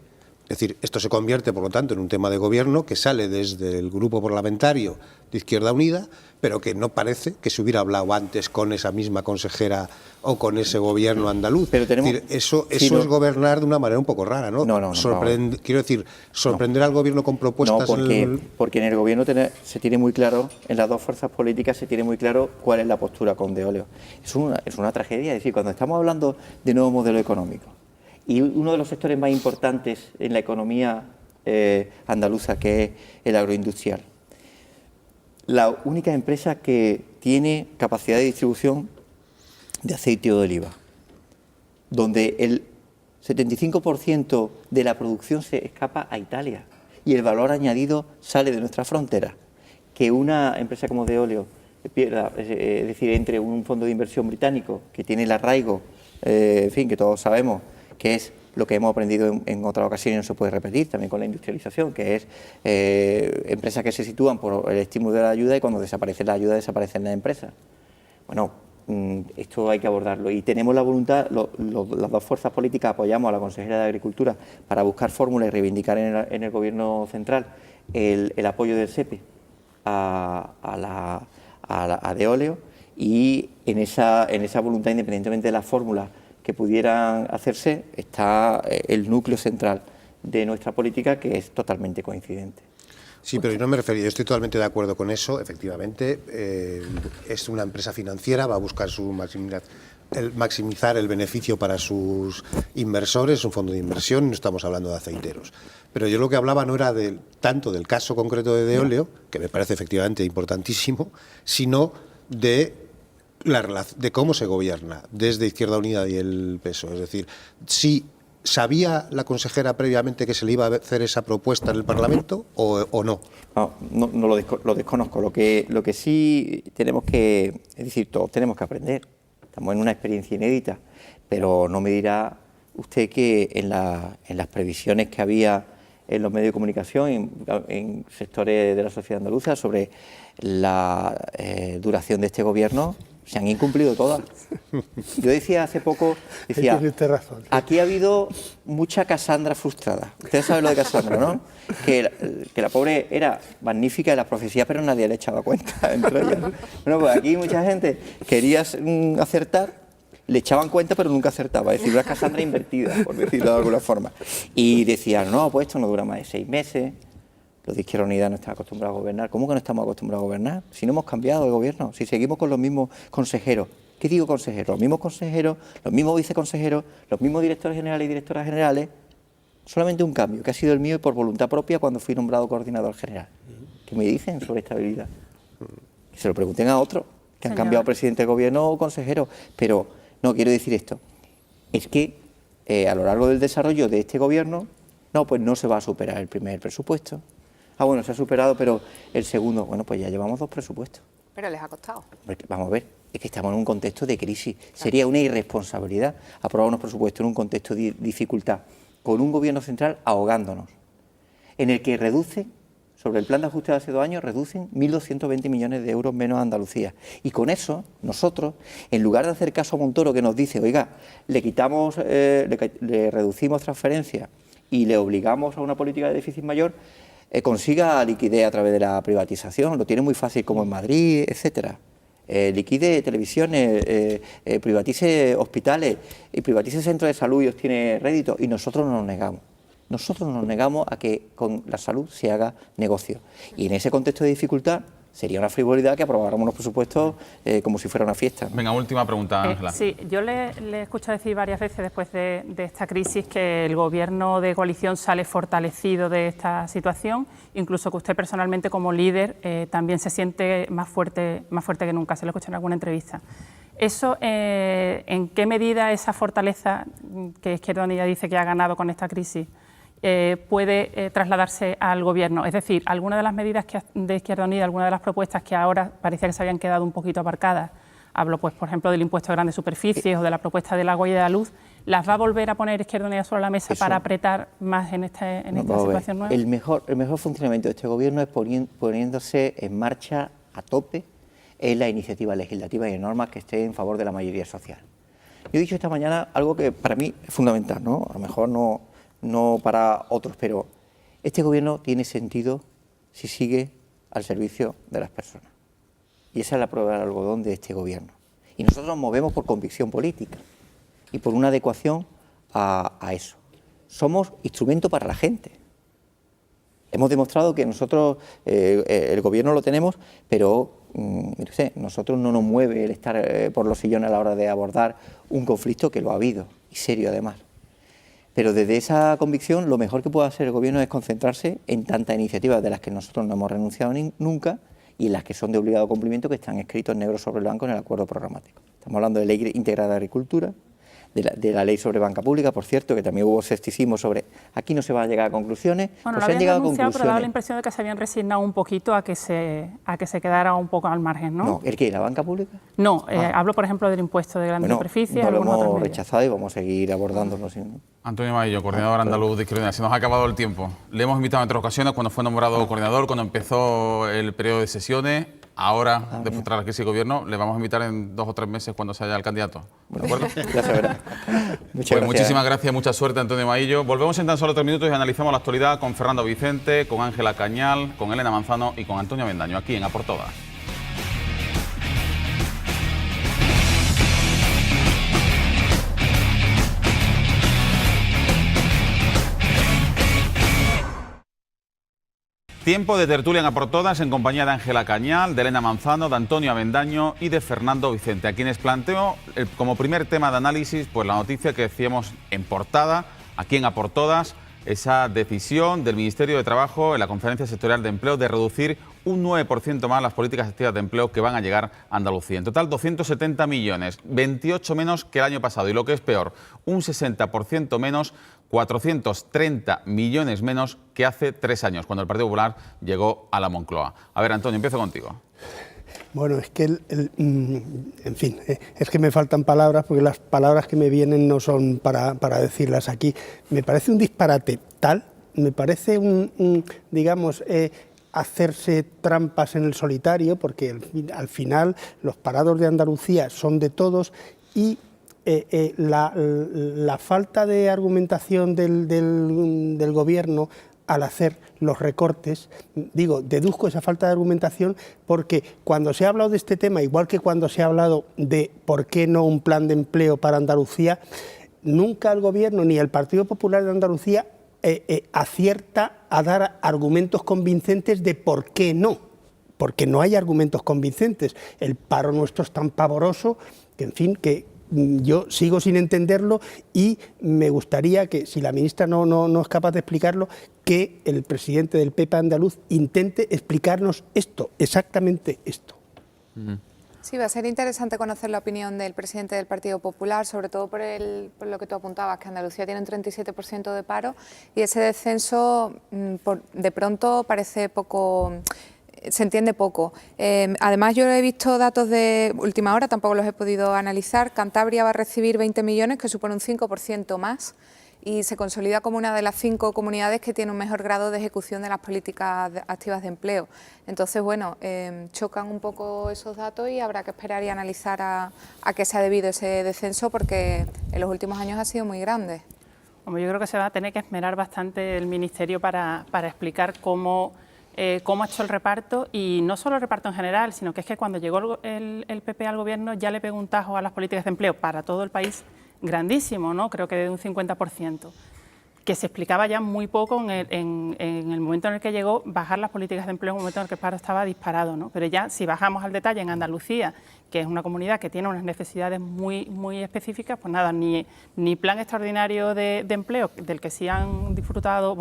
decir, esto se convierte, por lo tanto, en un tema de gobierno que sale desde el grupo parlamentario de Izquierda Unida, pero que no parece que se hubiera hablado antes con esa misma consejera o con ese gobierno andaluz. Pero tenemos, es decir, eso es gobernar de una manera un poco rara, ¿no? Quiero decir, sorprender al gobierno con propuestas... No, porque en el gobierno se tiene muy claro, en las dos fuerzas políticas se tiene muy claro cuál es la postura con Deoleo. Es una tragedia, es decir, cuando estamos hablando de nuevo modelo económico, y uno de los sectores más importantes en la economía andaluza, que es el agroindustrial, la única empresa que tiene capacidad de distribución de aceite de oliva, donde el 75% de la producción se escapa a Italia y el valor añadido sale de nuestra frontera, que una empresa como Deoleo pierda, es decir, entre un fondo de inversión británico que tiene el arraigo, en fin, que todos sabemos, que es lo que hemos aprendido en otras ocasiones y no se puede repetir, también con la industrialización, que es empresas que se sitúan por el estímulo de la ayuda, y cuando desaparece la ayuda desaparecen las empresas. Bueno, esto hay que abordarlo, y tenemos la voluntad, las dos fuerzas políticas apoyamos a la consejera de Agricultura para buscar fórmulas y reivindicar en el Gobierno central el apoyo del SEPE a Deoleo, y en esa voluntad, independientemente de las fórmulas que pudieran hacerse, está el núcleo central de nuestra política, que es totalmente coincidente. Sí, pero yo no me refería, yo estoy totalmente de acuerdo con eso, efectivamente, es una empresa financiera, va a buscar maximizar el beneficio para sus inversores, un fondo de inversión, no estamos hablando de aceiteros. Pero yo lo que hablaba no era tanto del caso concreto de Deoleo, que me parece efectivamente importantísimo, sino de cómo se gobierna desde Izquierda Unida y el PSOE. Es decir, si ¿sabía la consejera previamente que se le iba a hacer esa propuesta en el Parlamento o no? No lo desconozco. Lo que sí tenemos que, es decir, todos tenemos que aprender. Estamos en una experiencia inédita, pero no me dirá usted que en las previsiones que había en los medios de comunicación, en sectores de la sociedad andaluza, sobre la duración de este gobierno, se han incumplido todas. Yo decía hace poco, tiene usted razón. Aquí ha habido mucha Casandra frustrada. Ustedes saben lo de Casandra, ¿no? Que la pobre era magnífica en las profecías, pero nadie le echaba cuenta entre ellas. Bueno, pues aquí mucha gente quería acertar, le echaban cuenta, pero nunca acertaba. Es decir, una Casandra invertida, por decirlo de alguna forma. Y decían, no, pues esto no dura más de 6 meses. Los de Izquierda Unida no están acostumbrados a gobernar. ¿Cómo que no estamos acostumbrados a gobernar? Si no hemos cambiado de gobierno, si seguimos con los mismos consejeros. ¿Qué digo consejeros? Los mismos consejeros, los mismos viceconsejeros, los mismos directores generales y directoras generales. Solamente un cambio, que ha sido el mío y por voluntad propia cuando fui nombrado coordinador general. ¿Qué me dicen sobre estabilidad? Que se lo pregunten a otros, que han cambiado presidente de gobierno o consejero. Pero no quiero decir esto. Es que a lo largo del desarrollo de este gobierno, pues no se va a superar el primer presupuesto. Bueno, se ha superado, pero el segundo, bueno, pues ya llevamos 2 presupuestos. Pero les ha costado. Vamos a ver, es que estamos en un contexto de crisis. Sería una irresponsabilidad aprobar unos presupuestos en un contexto de dificultad, con un gobierno central ahogándonos, en el que reducen, sobre el plan de ajuste de hace 2 años, reducen 1.220 millones de euros menos a Andalucía. Y con eso, nosotros, en lugar de hacer caso a Montoro, que nos dice, oiga, le reducimos transferencias y le obligamos a una política de déficit mayor, consiga liquidez a través de la privatización, lo tiene muy fácil como en Madrid, etcétera. Liquide televisiones, privatice hospitales y privatice centros de salud y obtiene rédito, y nosotros no nos negamos. Nosotros nos negamos a que con la salud se haga negocio. Y en ese contexto de dificultad sería una frivolidad que aprobáramos los presupuestos como si fuera una fiesta. Venga, última pregunta, Ángela. Sí, yo le he escuchado decir varias veces después de esta crisis que el gobierno de coalición sale fortalecido de esta situación, incluso que usted personalmente como líder también se siente más fuerte que nunca, se lo escuché en alguna entrevista. ¿Eso en qué medida esa fortaleza que Izquierda Unida dice que ha ganado con esta crisis puede trasladarse al Gobierno? Es decir, algunas de las medidas de Izquierda Unida, algunas de las propuestas que ahora parecía que se habían quedado un poquito aparcadas, hablo pues por ejemplo del impuesto de grandes superficies o de la propuesta del agua y de la luz, ¿las va a volver a poner Izquierda Unida sobre la mesa para apretar más en esta situación nueva? El mejor funcionamiento de este Gobierno es poniéndose en marcha a tope en la iniciativa legislativa y en normas que estén en favor de la mayoría social. Yo he dicho esta mañana algo que para mí es fundamental, ¿no? A lo mejor no para otros, pero este Gobierno tiene sentido si sigue al servicio de las personas. Y esa es la prueba del algodón de este Gobierno. Y nosotros nos movemos por convicción política y por una adecuación a eso. Somos instrumento para la gente. Hemos demostrado que nosotros, el Gobierno lo tenemos, pero nosotros no nos mueve el estar por los sillones a la hora de abordar un conflicto, que lo ha habido, y serio además. Pero desde esa convicción, lo mejor que puede hacer el Gobierno es concentrarse en tantas iniciativas de las que nosotros no hemos renunciado nunca y en las que son de obligado cumplimiento, que están escritos negro sobre blanco en el acuerdo programático. Estamos hablando de Ley Integral de Agricultura, de la Ley sobre Banca Pública, por cierto, que también hubo escepticismo sobre aquí no se va a llegar a conclusiones. Bueno, pues lo habían anunciado, pero daba la impresión de que se habían resignado un poquito a que se quedara un poco al margen, ¿no? No, ¿el qué? ¿La banca pública? No, hablo, por ejemplo, del impuesto de grandes superficies. No lo hemos rechazado y vamos a seguir abordándolo. Antonio Maillo, coordinador andaluz de Izquierda Unida. Se nos ha acabado el tiempo. Le hemos invitado en otras ocasiones cuando fue nombrado coordinador, cuando empezó el periodo de sesiones. Ahora, después de la crisis de gobierno, le vamos a invitar en 2 o 3 meses cuando se haya el candidato. ¿De acuerdo? Ya se verá. Muchísimas gracias, mucha suerte, Antonio Maillo. Volvemos en tan solo 3 minutos y analizamos la actualidad con Fernando Vicente, con Ángela Cañal, con Elena Manzano y con Antonio Avendaño, aquí en A por Todas. Tiempo de tertulia en A por Todas en compañía de Ángela Cañal, de Elena Manzano, de Antonio Avendaño y de Fernando Vicente, a quienes planteo como primer tema de análisis pues la noticia que decíamos en portada, aquí en A por Todas, esa decisión del Ministerio de Trabajo en la Conferencia Sectorial de Empleo de reducir un 9% más las políticas activas de empleo que van a llegar a Andalucía. En total 270 millones, 28 menos que el año pasado y lo que es peor, un 60% menos, 430 millones menos que hace 3 años, cuando el Partido Popular llegó a la Moncloa. A ver, Antonio, empiezo contigo. Bueno, es que, en fin, es que me faltan palabras porque las palabras que me vienen no son para decirlas aquí. Me parece un disparate tal, me parece digamos, hacerse trampas en el solitario, porque al final los parados de Andalucía son de todos y la falta de argumentación del Gobierno al hacer los recortes, deduzco esa falta de argumentación porque cuando se ha hablado de este tema, igual que cuando se ha hablado de por qué no un plan de empleo para Andalucía, nunca el Gobierno ni el Partido Popular de Andalucía acierta a dar argumentos convincentes de por qué no, porque no hay argumentos convincentes. El paro nuestro es tan pavoroso que, en fin, que yo sigo sin entenderlo y me gustaría que, si la ministra no es capaz de explicarlo, que el presidente del PP andaluz intente explicarnos esto, exactamente esto. Sí, va a ser interesante conocer la opinión del presidente del Partido Popular, sobre todo por lo que tú apuntabas, que Andalucía tiene un 37% de paro y ese descenso de pronto parece poco... Se entiende poco. Además, yo he visto datos de última hora, tampoco los he podido analizar. Cantabria va a recibir 20 millones, que supone un 5% más, y se consolida como una de las 5 comunidades que tiene un mejor grado de ejecución de las políticas activas de empleo. Entonces, bueno, chocan un poco esos datos y habrá que esperar y analizar a qué se ha debido ese descenso, porque en los últimos años ha sido muy grande. Hombre, yo creo que se va a tener que esmerar bastante el Ministerio para explicar cómo ha hecho el reparto, y no solo el reparto en general, sino que es que cuando llegó el PP al Gobierno ya le pegó un tajo a las políticas de empleo para todo el país grandísimo, ¿no? Creo que de un 50%, que se explicaba ya muy poco en el momento en el que llegó bajar las políticas de empleo, en un momento en el que el paro estaba disparado, ¿no? Pero ya si bajamos al detalle, en Andalucía, que es una comunidad que tiene unas necesidades muy específicas, pues nada, ni plan extraordinario de empleo, del que sí han disfrutado,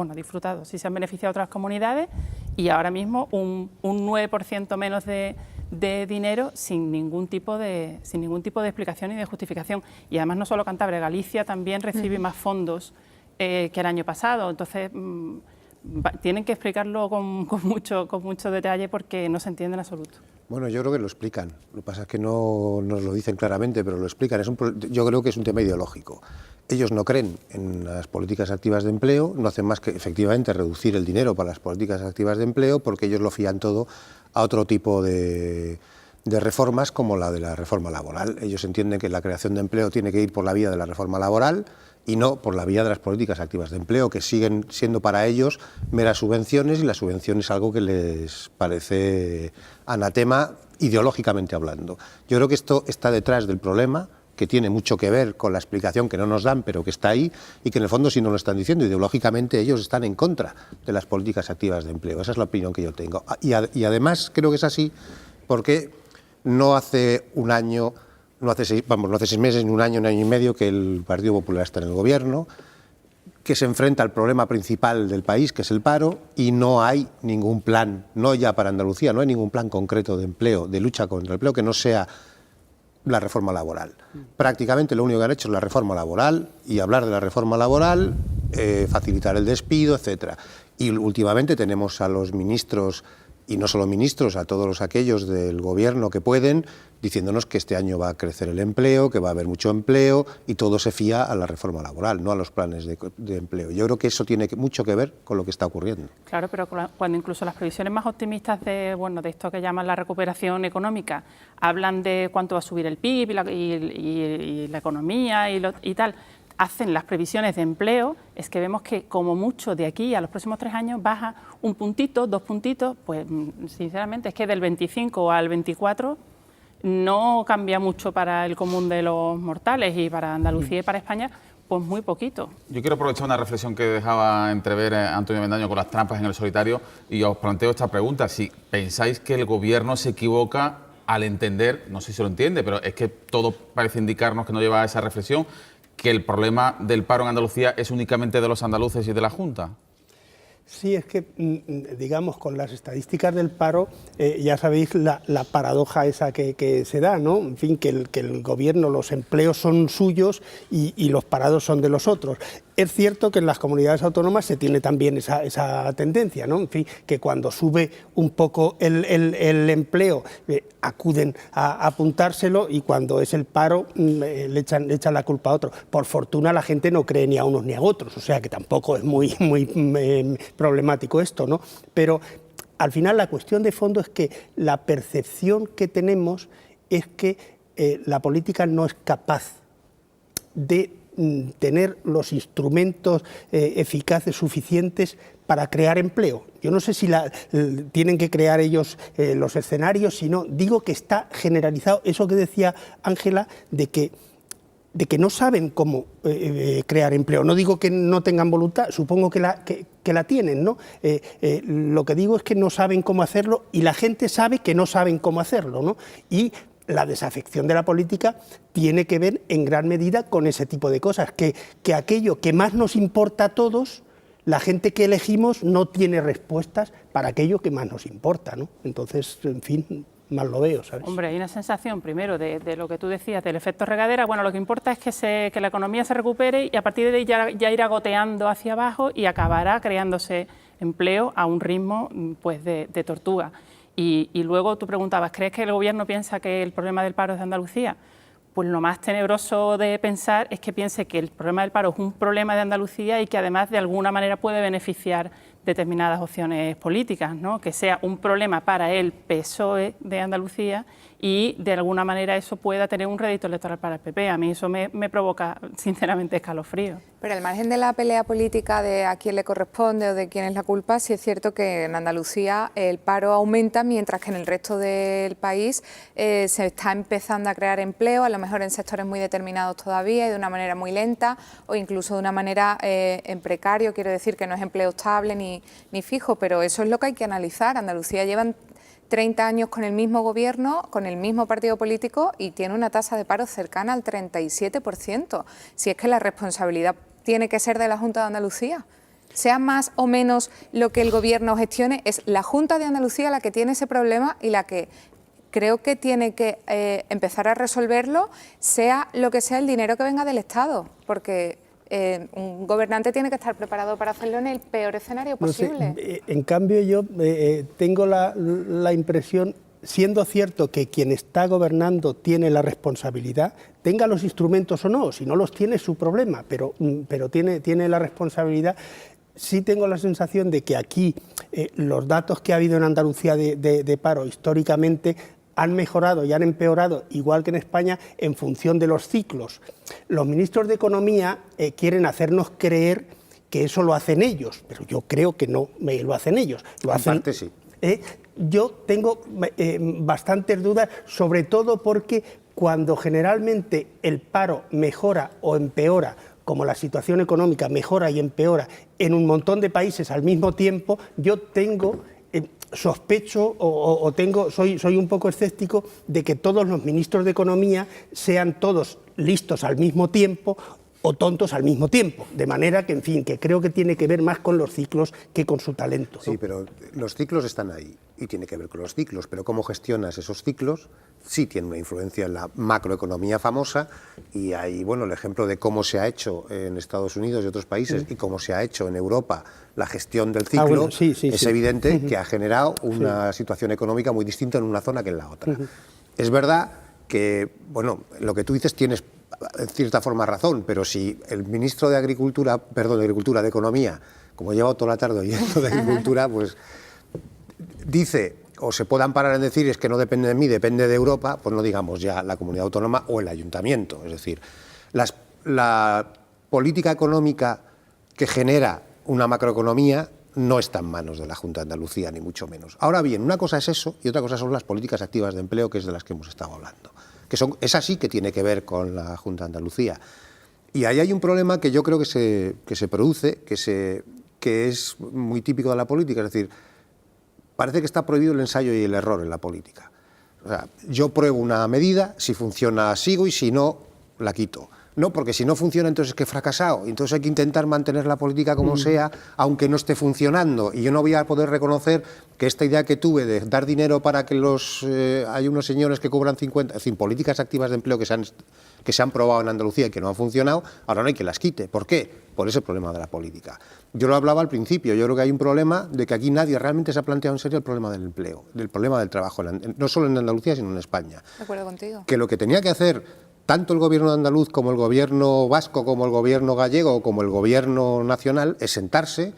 sí se han beneficiado otras comunidades, y ahora mismo un 9% menos de dinero sin ningún tipo de explicación y de justificación. Y además no solo Cantabria, Galicia también recibe más fondos que el año pasado. Entonces tienen que explicarlo con mucho detalle porque no se entiende en absoluto. Bueno, yo creo que lo explican. Lo que pasa es que no nos lo dicen claramente, pero lo explican. Yo creo que es un tema ideológico. Ellos no creen en las políticas activas de empleo, no hacen más que efectivamente reducir el dinero para las políticas activas de empleo, porque ellos lo fían todo a otro tipo de reformas, como la de la reforma laboral. Ellos entienden que la creación de empleo tiene que ir por la vía de la reforma laboral y no por la vía de las políticas activas de empleo, que siguen siendo para ellos meras subvenciones, y la subvención es algo que les parece anatema ideológicamente hablando. Yo creo que esto está detrás del problema, que tiene mucho que ver con la explicación que no nos dan, pero que está ahí, y que en el fondo sí nos lo están diciendo. Ideológicamente ellos están en contra de las políticas activas de empleo. Esa es la opinión que yo tengo. Y además creo que es así porque no hace un año, no hace 6 meses, ni un año y medio que el Partido Popular está en el Gobierno, que se enfrenta al problema principal del país, que es el paro, y no hay ningún plan, no ya para Andalucía, no hay ningún plan concreto de empleo, de lucha contra el empleo, que no sea la reforma laboral. Prácticamente lo único que han hecho es la reforma laboral, y hablar de la reforma laboral, facilitar el despido, etcétera. Y últimamente tenemos a los ministros, y no solo ministros, a todos aquellos del Gobierno que pueden, diciéndonos que este año va a crecer el empleo, que va a haber mucho empleo, y todo se fía a la reforma laboral, no a los planes de empleo. Yo creo que eso tiene mucho que ver con lo que está ocurriendo. Claro, pero cuando incluso las previsiones más optimistas de esto que llaman la recuperación económica, hablan de cuánto va a subir el PIB y la economía y tal, hacen las previsiones de empleo, es que vemos que como mucho de aquí a los próximos 3 años baja un puntito, 2 puntitos, pues sinceramente es que del 25 al 24 no cambia mucho para el común de los mortales, y para Andalucía y para España, pues muy poquito. Yo quiero aprovechar una reflexión que dejaba entrever Antonio Avendaño con las trampas en el solitario y os planteo esta pregunta. Si pensáis que el Gobierno se equivoca al entender, no sé si lo entiende, pero es que todo parece indicarnos que no lleva a esa reflexión, que el problema del paro en Andalucía es únicamente de los andaluces y de la Junta. Sí, es que, digamos, con las estadísticas del paro, ya sabéis la paradoja esa que se da, ¿no? En fin, que el Gobierno, los empleos son suyos y los parados son de los otros. Es cierto que en las comunidades autónomas se tiene también esa tendencia, ¿no? En fin, que cuando sube un poco el empleo acuden a apuntárselo, y cuando es el paro le echan la culpa a otro. Por fortuna la gente no cree ni a unos ni a otros, o sea que tampoco es muy problemático esto, ¿no? Pero al final la cuestión de fondo es que la percepción que tenemos es que la política no es capaz de tener los instrumentos eficaces suficientes para crear empleo. Yo no sé si tienen que crear ellos los escenarios, sino digo que está generalizado eso que decía Ángela, de que no saben cómo crear empleo. No digo que no tengan voluntad, supongo que la tienen, ¿no? Lo que digo es que no saben cómo hacerlo, y la gente sabe que no saben cómo hacerlo, ¿no? Y la desafección de la política tiene que ver en gran medida con ese tipo de cosas, que aquello que más nos importa a todos, la gente que elegimos no tiene respuestas para aquello que más nos importa, ¿no? Entonces, en fin, mal lo veo, ¿sabes? Hombre, hay una sensación, primero, de lo que tú decías, del efecto regadera. Bueno, lo que importa es que la economía se recupere, y a partir de ahí ya irá goteando hacia abajo y acabará creándose empleo a un ritmo, pues, de tortuga. Y luego tú preguntabas, ¿crees que el Gobierno piensa que el problema del paro es de Andalucía? Pues lo más tenebroso de pensar es que piense que el problema del paro es un problema de Andalucía y que además de alguna manera puede beneficiar determinadas opciones políticas, ¿no? Que sea un problema para el PSOE de Andalucía y de alguna manera eso pueda tener un rédito electoral para el PP. A mí eso me provoca sinceramente escalofrío. Pero al margen de la pelea política de a quién le corresponde o de quién es la culpa, sí es cierto que en Andalucía el paro aumenta, mientras que en el resto del país se está empezando a crear empleo, a lo mejor en sectores muy determinados todavía y de una manera muy lenta, o incluso de una manera en precario. Quiero decir que no es empleo estable ni fijo, pero eso es lo que hay que analizar. Andalucía llevan 30 años con el mismo gobierno, con el mismo partido político, y tiene una tasa de paro cercana al 37%. Si es que la responsabilidad tiene que ser de la Junta de Andalucía. Sea más o menos lo que el gobierno gestione, es la Junta de Andalucía la que tiene ese problema y la que creo que tiene que empezar a resolverlo, sea lo que sea el dinero que venga del Estado, porque un gobernante tiene que estar preparado para hacerlo en el peor escenario posible. No sé, en cambio yo tengo la impresión, siendo cierto que quien está gobernando tiene la responsabilidad, tenga los instrumentos o no, si no los tiene es su problema, pero tiene la responsabilidad. Sí tengo la sensación de que aquí los datos que ha habido en Andalucía de paro históricamente han mejorado y han empeorado, igual que en España, en función de los ciclos. Los ministros de Economía quieren hacernos creer que eso lo hacen ellos, pero yo creo que no lo hacen ellos. Lo hacen, en parte sí. Yo tengo bastantes dudas, sobre todo porque cuando generalmente el paro mejora o empeora, como la situación económica mejora y empeora en un montón de países al mismo tiempo, yo tengo... sospecho soy un poco escéptico de que todos los ministros de Economía sean todos listos al mismo tiempo o tontos al mismo tiempo, de manera que, en fin, que creo que tiene que ver más con los ciclos que con su talento, ¿no? Sí, pero los ciclos están ahí y tiene que ver con los ciclos, pero cómo gestionas esos ciclos sí tiene una influencia en la macroeconomía famosa, y hay, bueno, el ejemplo de cómo se ha hecho en Estados Unidos y otros países y cómo se ha hecho en Europa la gestión del ciclo, es evidente que ha generado una situación económica muy distinta en una zona que en la otra. Es verdad que, bueno, lo que tú dices tienes en cierta forma razón, pero si el ministro de de Economía, como lleva toda la tarde oyendo de Agricultura, pues dice, o se puede amparar en decir, es que no depende de mí, depende de Europa, pues no digamos ya la comunidad autónoma o el ayuntamiento. Es decir, la política económica que genera una macroeconomía no está en manos de la Junta de Andalucía, ni mucho menos. Ahora bien, una cosa es eso y otra cosa son las políticas activas de empleo, que es de las que hemos estado hablando. Esa sí que tiene que ver con la Junta de Andalucía. Y ahí hay un problema que yo creo que se produce, que es muy típico de la política, es decir, parece que está prohibido el ensayo y el error en la política. O sea, yo pruebo una medida, si funciona sigo y si no, la quito. No, porque si no funciona entonces es que he fracasado. Entonces hay que intentar mantener la política como sea, aunque no esté funcionando. Y yo no voy a poder reconocer que esta idea que tuve de dar dinero para que hay unos señores que cobran 50... Es decir, políticas activas de empleo que se han probado en Andalucía y que no han funcionado, ahora no hay que las quite. ¿Por qué? Por ese problema de la política. Yo lo hablaba al principio, yo creo que hay un problema de que aquí nadie realmente se ha planteado en serio el problema del empleo, del problema del trabajo, no solo en Andalucía, sino en España. De acuerdo contigo. Que lo que tenía que hacer tanto el gobierno andaluz como el gobierno vasco, como el gobierno gallego, como el gobierno nacional, es sentarse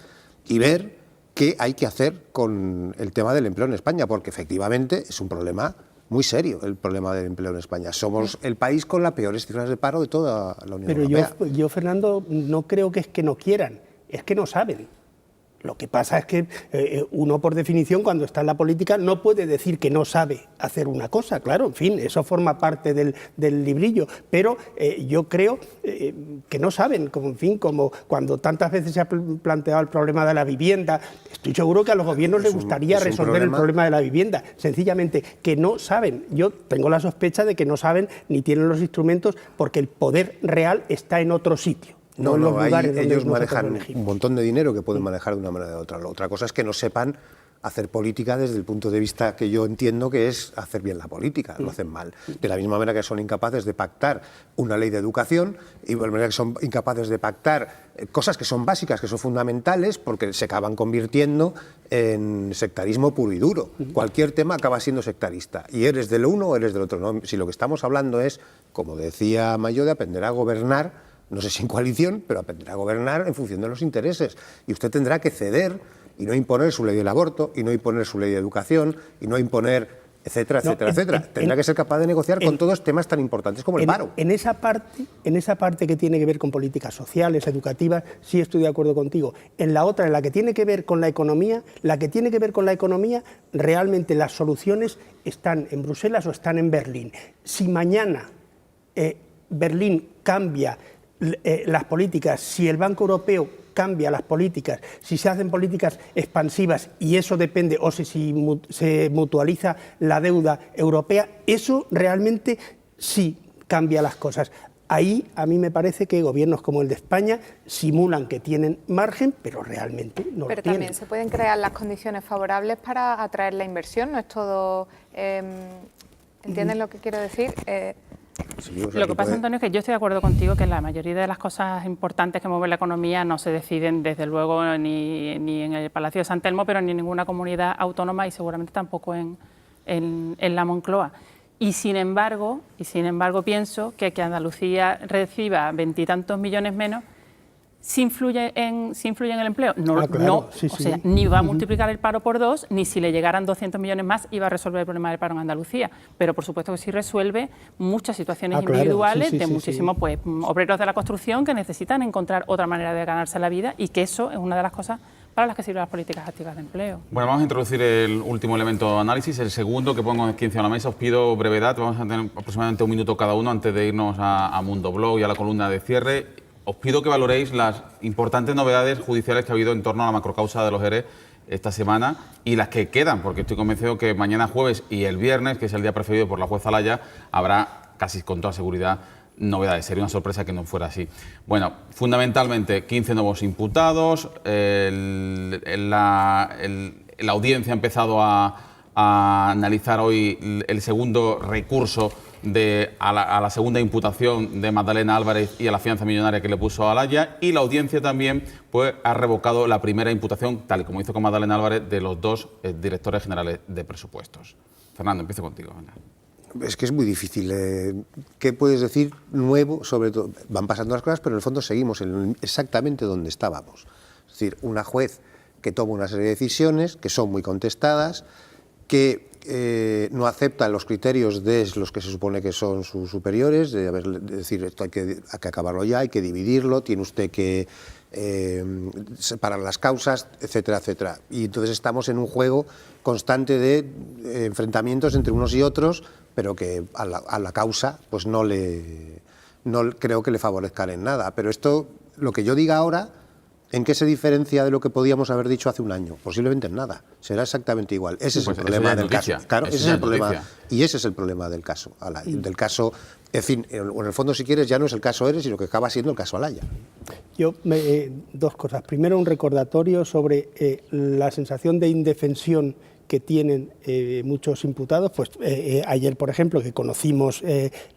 y ver qué hay que hacer con el tema del empleo en España, porque efectivamente es un problema muy serio el problema del empleo en España. Somos el país con las peores cifras de paro de toda la Unión Europea. Pero yo, Fernando, no creo que es que no quieran, es que no saben. Lo que pasa es que uno, por definición, cuando está en la política, no puede decir que no sabe hacer una cosa. Claro, en fin, eso forma parte del librillo. Pero yo creo que no saben, como cuando tantas veces se ha planteado el problema de la vivienda. Estoy seguro que a los gobiernos les gustaría resolver el problema de la vivienda. Sencillamente, que no saben. Yo tengo la sospecha de que no saben ni tienen los instrumentos porque el poder real está en otro sitio. No, ellos manejan un montón de dinero que pueden manejar de una manera o de otra. La otra cosa es que no sepan hacer política desde el punto de vista que yo entiendo que es hacer bien la política, lo hacen mal. De la misma manera que son incapaces de pactar una ley de educación, y de la manera que son incapaces de pactar cosas que son básicas, que son fundamentales, porque se acaban convirtiendo en sectarismo puro y duro. Cualquier tema acaba siendo sectarista, y eres del uno o eres del otro. ¿No? Si lo que estamos hablando es, como decía Mayo, de aprender a gobernar, no sé si en coalición, pero aprender a gobernar en función de los intereses. Y usted tendrá que ceder y no imponer su ley del aborto, y no imponer su ley de educación, y no imponer, etcétera, etcétera, etcétera. Tendrá que ser capaz de negociar con todos temas tan importantes como el paro. En esa parte que tiene que ver con políticas sociales, educativas, sí estoy de acuerdo contigo. En la otra, en la que tiene que ver con la economía, realmente las soluciones están en Bruselas o están en Berlín. Si mañana Berlín cambia las políticas, si el Banco Europeo cambia las políticas, si se hacen políticas expansivas y eso depende, o si se mutualiza la deuda europea, eso realmente sí cambia las cosas. Ahí a mí me parece que gobiernos como el de España simulan que tienen margen, pero realmente no lo tienen. Pero también se pueden crear las condiciones favorables para atraer la inversión, no es todo... ¿Entienden lo que quiero decir? Lo que pasa, Antonio, es que yo estoy de acuerdo contigo que la mayoría de las cosas importantes que mueven la economía no se deciden, desde luego, ni en el Palacio de San Telmo, pero ni en ninguna comunidad autónoma y seguramente tampoco en la Moncloa. Y sin embargo pienso que Andalucía reciba 20 y tantos millones menos ¿sí influye en el empleo? No, claro, sí. O sea, ni va a multiplicar el paro por 2, ni si le llegaran 200 millones más iba a resolver el problema del paro en Andalucía. Pero por supuesto que sí resuelve muchas situaciones individuales de muchísimos pues, obreros de la construcción que necesitan encontrar otra manera de ganarse la vida y que eso es una de las cosas para las que sirven las políticas activas de empleo. Bueno, vamos a introducir el último elemento de análisis, el segundo que pongo en 15 a la mesa. Os pido brevedad, vamos a tener aproximadamente un minuto cada uno antes de irnos a Mundo Blog y a la columna de cierre. Os pido que valoréis las importantes novedades judiciales que ha habido en torno a la macrocausa de los ERE esta semana y las que quedan, porque estoy convencido que mañana jueves y el viernes, que es el día preferido por la jueza Alaya, habrá casi con toda seguridad novedades. Sería una sorpresa que no fuera así. Bueno, fundamentalmente 15 nuevos imputados, la audiencia ha empezado a analizar hoy el segundo recurso a la segunda imputación de Magdalena Álvarez y a la fianza millonaria que le puso a Alaya, y la audiencia también pues, ha revocado la primera imputación, tal y como hizo con Magdalena Álvarez, de los dos directores generales de presupuestos. Fernando, empiezo contigo. Venga. Es que es muy difícil. ¿Qué puedes decir nuevo? Sobre todo, van pasando las cosas, pero en el fondo seguimos exactamente donde estábamos. Es decir, una juez que toma una serie de decisiones que son muy contestadas, que no acepta los criterios de los que se supone que son sus superiores, de decir, esto hay que acabarlo ya, hay que dividirlo, tiene usted que separar las causas, etcétera, etcétera. Y entonces estamos en un juego constante de enfrentamientos entre unos y otros, pero que a la causa pues no creo que le favorezcan en nada. Pero esto, lo que yo diga ahora, ¿en qué se diferencia de lo que podíamos haber dicho hace un año? Posiblemente en nada. Será exactamente igual. Ese es el problema del caso. Claro, ese es el problema. Y ese es el problema del caso Alaya. Del caso, en fin, en el fondo, si quieres, ya no es el caso Eres, sino que acaba siendo el caso Alaya. Yo, dos cosas. Primero, un recordatorio sobre la sensación de indefensión que tienen muchos imputados. Pues ayer, por ejemplo, que conocimos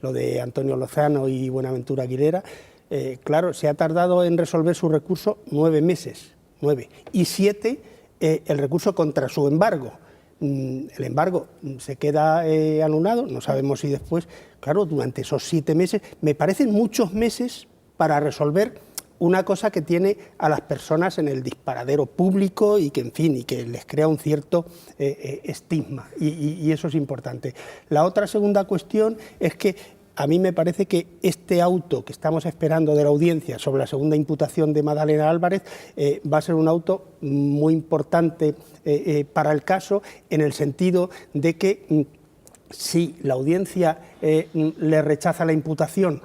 lo de Antonio Lozano y Buenaventura Aguilera, claro, se ha tardado en resolver su recurso 9 meses, 9, y 7 el recurso contra su embargo. El embargo se queda anulado, no sabemos si después, claro, durante esos 7 meses, me parecen muchos meses para resolver una cosa que tiene a las personas en el disparadero público y que, en fin, y que les crea un cierto estigma, y eso es importante. La otra segunda cuestión es que a mí me parece que este auto que estamos esperando de la audiencia sobre la segunda imputación de Madalena Álvarez va a ser un auto muy importante para el caso, en el sentido de que si la audiencia le rechaza la imputación,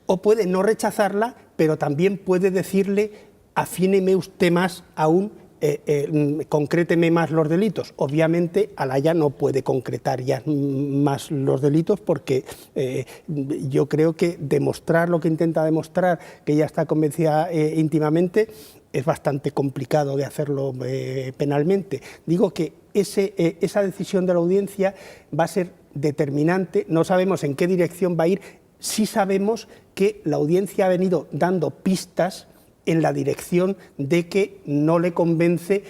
o puede no rechazarla, pero también puede decirle: afíneme usted más aún, concréteme más los delitos. Obviamente Alaya no puede concretar ya más los delitos, porque yo creo que demostrar lo que intenta demostrar, que ella está convencida íntimamente, es bastante complicado de hacerlo penalmente. Digo que esa decisión de la audiencia va a ser determinante. No sabemos en qué dirección va a ir. Sí sabemos que la audiencia ha venido dando pistas en la dirección de que no le convence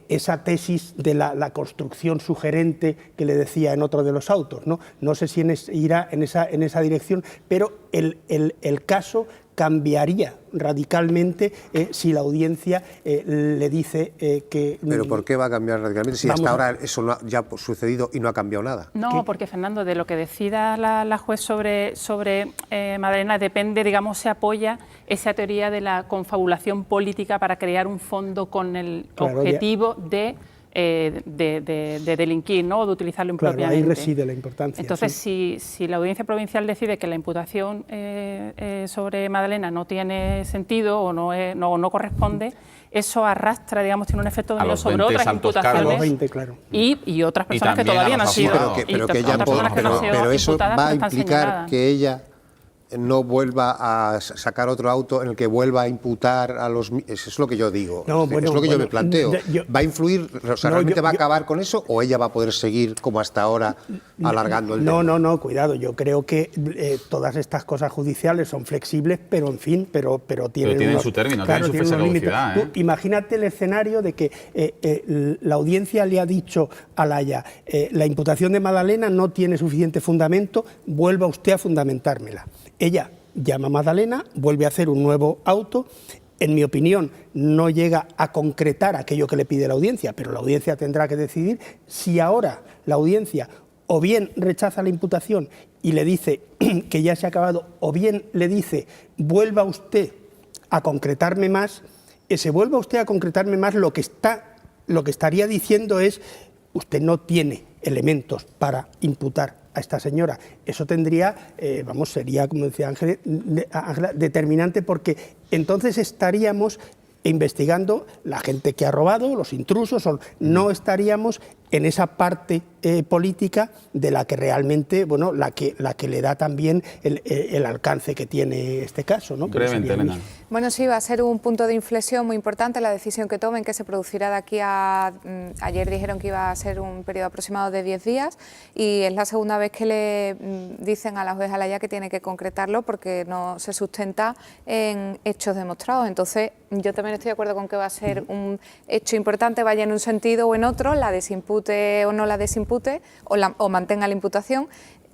esa tesis de la construcción sugerente que le decía en otro de los autos, ¿no? No sé si irá en esa dirección, pero el caso cambiaría radicalmente si la audiencia le dice que... ¿Pero por qué va a cambiar radicalmente si hasta ahora eso no ya ha sucedido y no ha cambiado nada? No, porque, Fernando, de lo que decida la juez sobre Madalena depende, digamos, se apoya esa teoría de la confabulación política para crear un fondo con el objetivo de delinquir, ¿no? O de utilizarlo impropiamente. Claro, ahí reside la importancia. Entonces, sí. si la Audiencia Provincial decide que la imputación sobre Madalena no tiene sentido o no corresponde, eso arrastra, digamos, tiene un efecto dominó sobre otras imputaciones 20, claro. y otras personas que todavía no han sido. Pero eso va a implicar que ella no vuelva a sacar otro auto en el que vuelva a imputar a los... Eso es lo que yo digo, es lo que yo me planteo. ¿Va a influir, o sea, realmente va a acabar con eso, o ella va a poder seguir como hasta ahora alargando el tema? No, cuidado, yo creo que todas estas cosas judiciales son flexibles, pero en fin, pero tienen su término, tienen su fecha de caducidad, Tú imagínate el escenario de que la audiencia le ha dicho a Alaya: la imputación de Madalena no tiene suficiente fundamento, vuelva usted a fundamentármela. Ella llama a Madalena, vuelve a hacer un nuevo auto. En mi opinión, no llega a concretar aquello que le pide la audiencia, pero la audiencia tendrá que decidir si ahora la audiencia o bien rechaza la imputación y le dice que ya se ha acabado, o bien le dice: vuelva usted a concretarme más. Ese vuelva usted a concretarme más lo que estaría diciendo es: usted no tiene elementos para imputar a esta señora. Eso tendría, sería, como decía Ángela, determinante, porque entonces estaríamos investigando la gente que ha robado, los intrusos, no estaríamos en esa parte política de la que realmente, la que le da también el alcance que tiene este caso, ¿no? Brevemente, Elena. Bueno, sí, va a ser un punto de inflexión muy importante la decisión que tomen, que se producirá de aquí a... Ayer dijeron que iba a ser un periodo aproximado de 10 días y es la segunda vez que le dicen a la juez Alaya que tiene que concretarlo porque no se sustenta en hechos demostrados. Entonces, yo también estoy de acuerdo con que va a ser un hecho importante, vaya en un sentido o en otro, la desimpute o no la desimpute, o mantenga la imputación.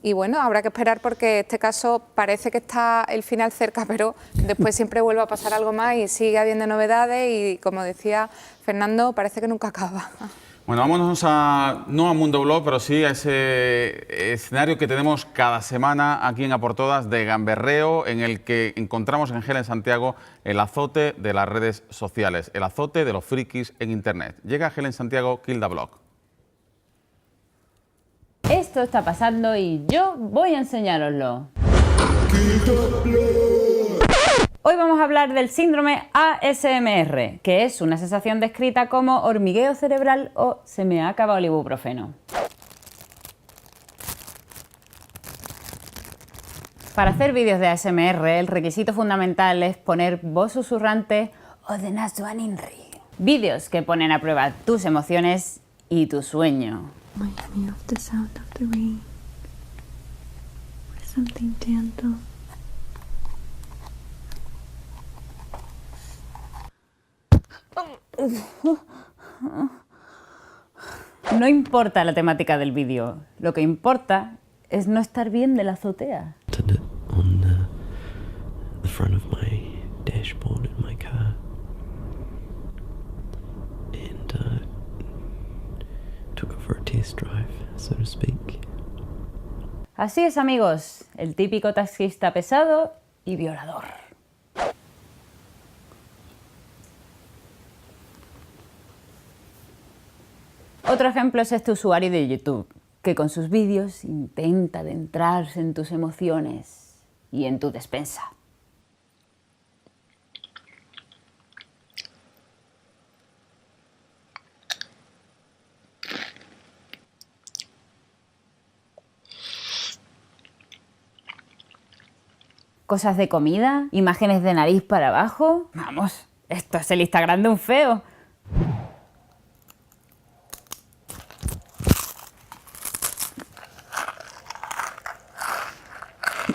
Y bueno, habrá que esperar porque este caso parece que está el final cerca, pero después siempre vuelve a pasar algo más y sigue habiendo novedades y, como decía Fernando, parece que nunca acaba. Bueno, vámonos no a Mundo Blog, pero sí a ese escenario que tenemos cada semana aquí en A por Todas de gamberreo, en el que encontramos en Helen Santiago el azote de las redes sociales, el azote de los frikis en Internet. Llega Helen Santiago, Kilda Blog. Esto está pasando y yo voy a enseñároslo. Hoy vamos a hablar del síndrome ASMR, que es una sensación descrita como hormigueo cerebral o se me ha acabado el ibuprofeno. Para hacer vídeos de ASMR, el requisito fundamental es poner voz susurrante o de Naswan Inri. Vídeos que ponen a prueba tus emociones y tu sueño. No importa la temática del vídeo, lo que importa es no estar bien de la azotea. Así es, amigos, el típico taxista pesado y violador. Otro ejemplo es este usuario de YouTube, que con sus vídeos intenta adentrarse en tus emociones y en tu despensa. Cosas de comida, imágenes de nariz para abajo. Vamos, esto es el Instagram de un feo.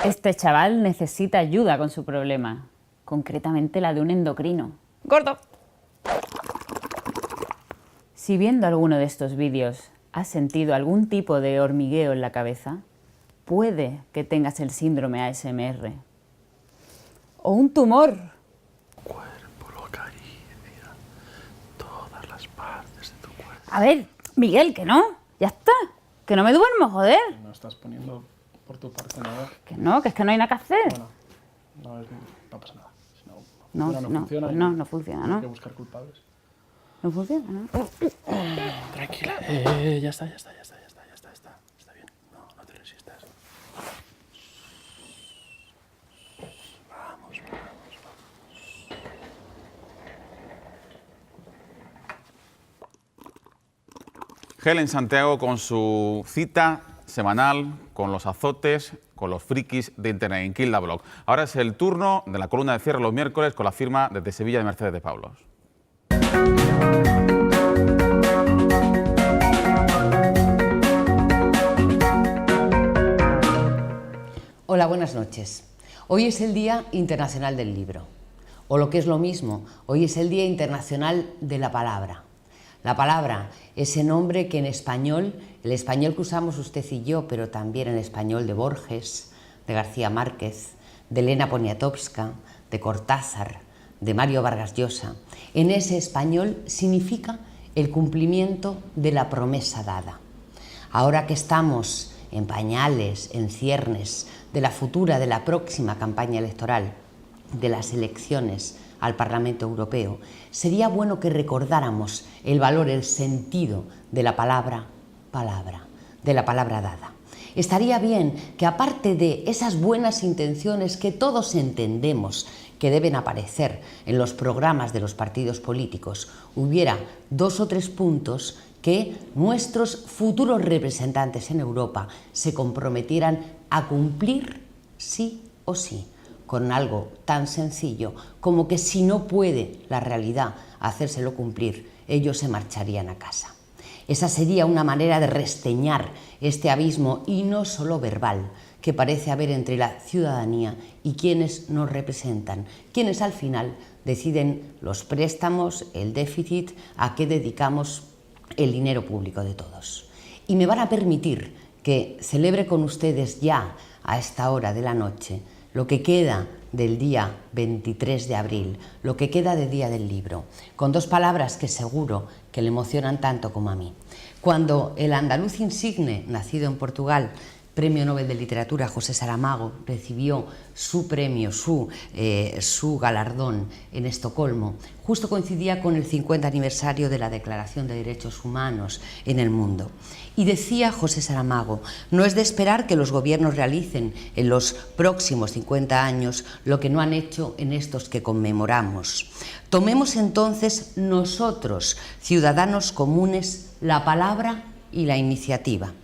Este chaval necesita ayuda con su problema, concretamente la de un endocrino. ¡Gordo! Si viendo alguno de estos vídeos has sentido algún tipo de hormigueo en la cabeza, puede que tengas el síndrome ASMR. O un tumor. Cuerpo lo acaricia, todas las partes de tu cuerpo. A ver, Miguel, que no, ya está, que no me duermo, joder. No estás poniendo por tu parte nada. Que es que no hay nada que hacer. Bueno, no pasa nada. Si no funciona, ¿no? Hay que buscar culpables. No funciona, ¿no? Tranquila. Ya está bien. No te resistas. Vamos. Helen Santiago con su cita semanal con los azotes, con los frikis de Internet en Kilda Blog. Ahora es el turno de la columna de cierre los miércoles con la firma desde Sevilla de Mercedes de Pablos. Hola, buenas noches. Hoy es el Día Internacional del Libro. O lo que es lo mismo, hoy es el Día Internacional de la Palabra. La palabra, ese nombre que en español, el español que usamos usted y yo, pero también el español de Borges, de García Márquez, de Elena Poniatowska, de Cortázar, de Mario Vargas Llosa, en ese español significa el cumplimiento de la promesa dada. Ahora que estamos en pañales, en ciernes de la próxima campaña electoral, de las elecciones al Parlamento Europeo, sería bueno que recordáramos el valor, el sentido de la palabra de la palabra dada. Estaría bien que, aparte de esas buenas intenciones que todos entendemos que deben aparecer en los programas de los partidos políticos, hubiera 2 o 3 puntos que nuestros futuros representantes en Europa se comprometieran a cumplir sí o sí, con algo tan sencillo como que si no puede la realidad hacérselo cumplir, ellos se marcharían a casa. Esa sería una manera de resteñar este abismo, y no solo verbal, que parece haber entre la ciudadanía y quienes nos representan, quienes al final deciden los préstamos, el déficit, a qué dedicamos el dinero público de todos. Y me van a permitir que celebre con ustedes ya a esta hora de la noche lo que queda del día 23 de abril, lo que queda de Día del Libro, con dos palabras que seguro que le emocionan tanto como a mí. Cuando el andaluz insigne, nacido en Portugal, Premio Nobel de Literatura José Saramago, recibió su premio, su galardón en Estocolmo, justo coincidía con el 50 aniversario de la Declaración de Derechos Humanos en el mundo. Y decía José Saramago, no es de esperar que los gobiernos realicen en los próximos 50 años lo que no han hecho en estos que conmemoramos. Tomemos entonces nosotros, ciudadanos comunes, la palabra y la iniciativa.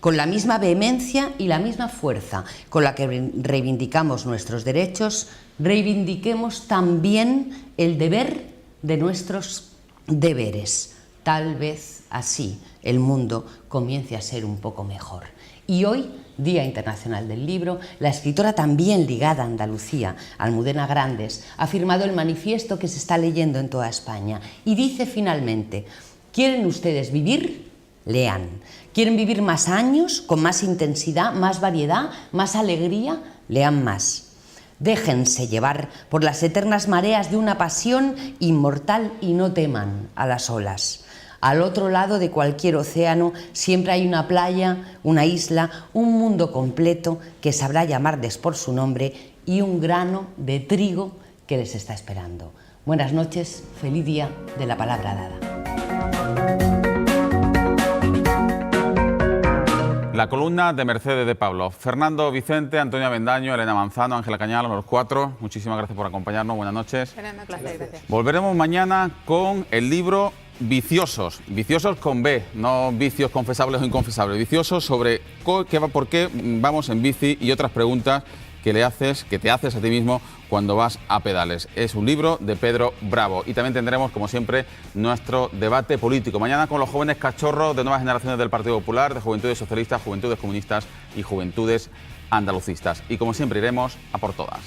Con la misma vehemencia y la misma fuerza con la que reivindicamos nuestros derechos, reivindiquemos también el deber de nuestros deberes. Tal vez así el mundo comience a ser un poco mejor. Y hoy, Día Internacional del Libro, la escritora también ligada a Andalucía, Almudena Grandes, ha firmado el manifiesto que se está leyendo en toda España y dice finalmente: ¿quieren ustedes vivir? Lean. ¿Quieren vivir más años, con más intensidad, más variedad, más alegría? Lean más. Déjense llevar por las eternas mareas de una pasión inmortal y no teman a las olas. Al otro lado de cualquier océano siempre hay una playa, una isla, un mundo completo que sabrá llamarles por su nombre y un grano de trigo que les está esperando. Buenas noches, feliz día de la palabra dada. La columna de Mercedes de Pablo, Fernando Vicente, Antonio Avendaño, Elena Manzano, Ángela Cañal, los cuatro. Muchísimas gracias por acompañarnos. Buenas noches. Buenas noches. Gracias. Volveremos mañana con el libro Viciosos. Viciosos con B, no vicios confesables o inconfesables. Viciosos sobre por qué vamos en bici y otras preguntas que te haces a ti mismo cuando vas a pedales. Es un libro de Pedro Bravo. Y también tendremos, como siempre, nuestro debate político. Mañana con los jóvenes cachorros de nuevas generaciones del Partido Popular, de Juventudes Socialistas, Juventudes Comunistas y Juventudes Andalucistas. Y como siempre iremos a por todas.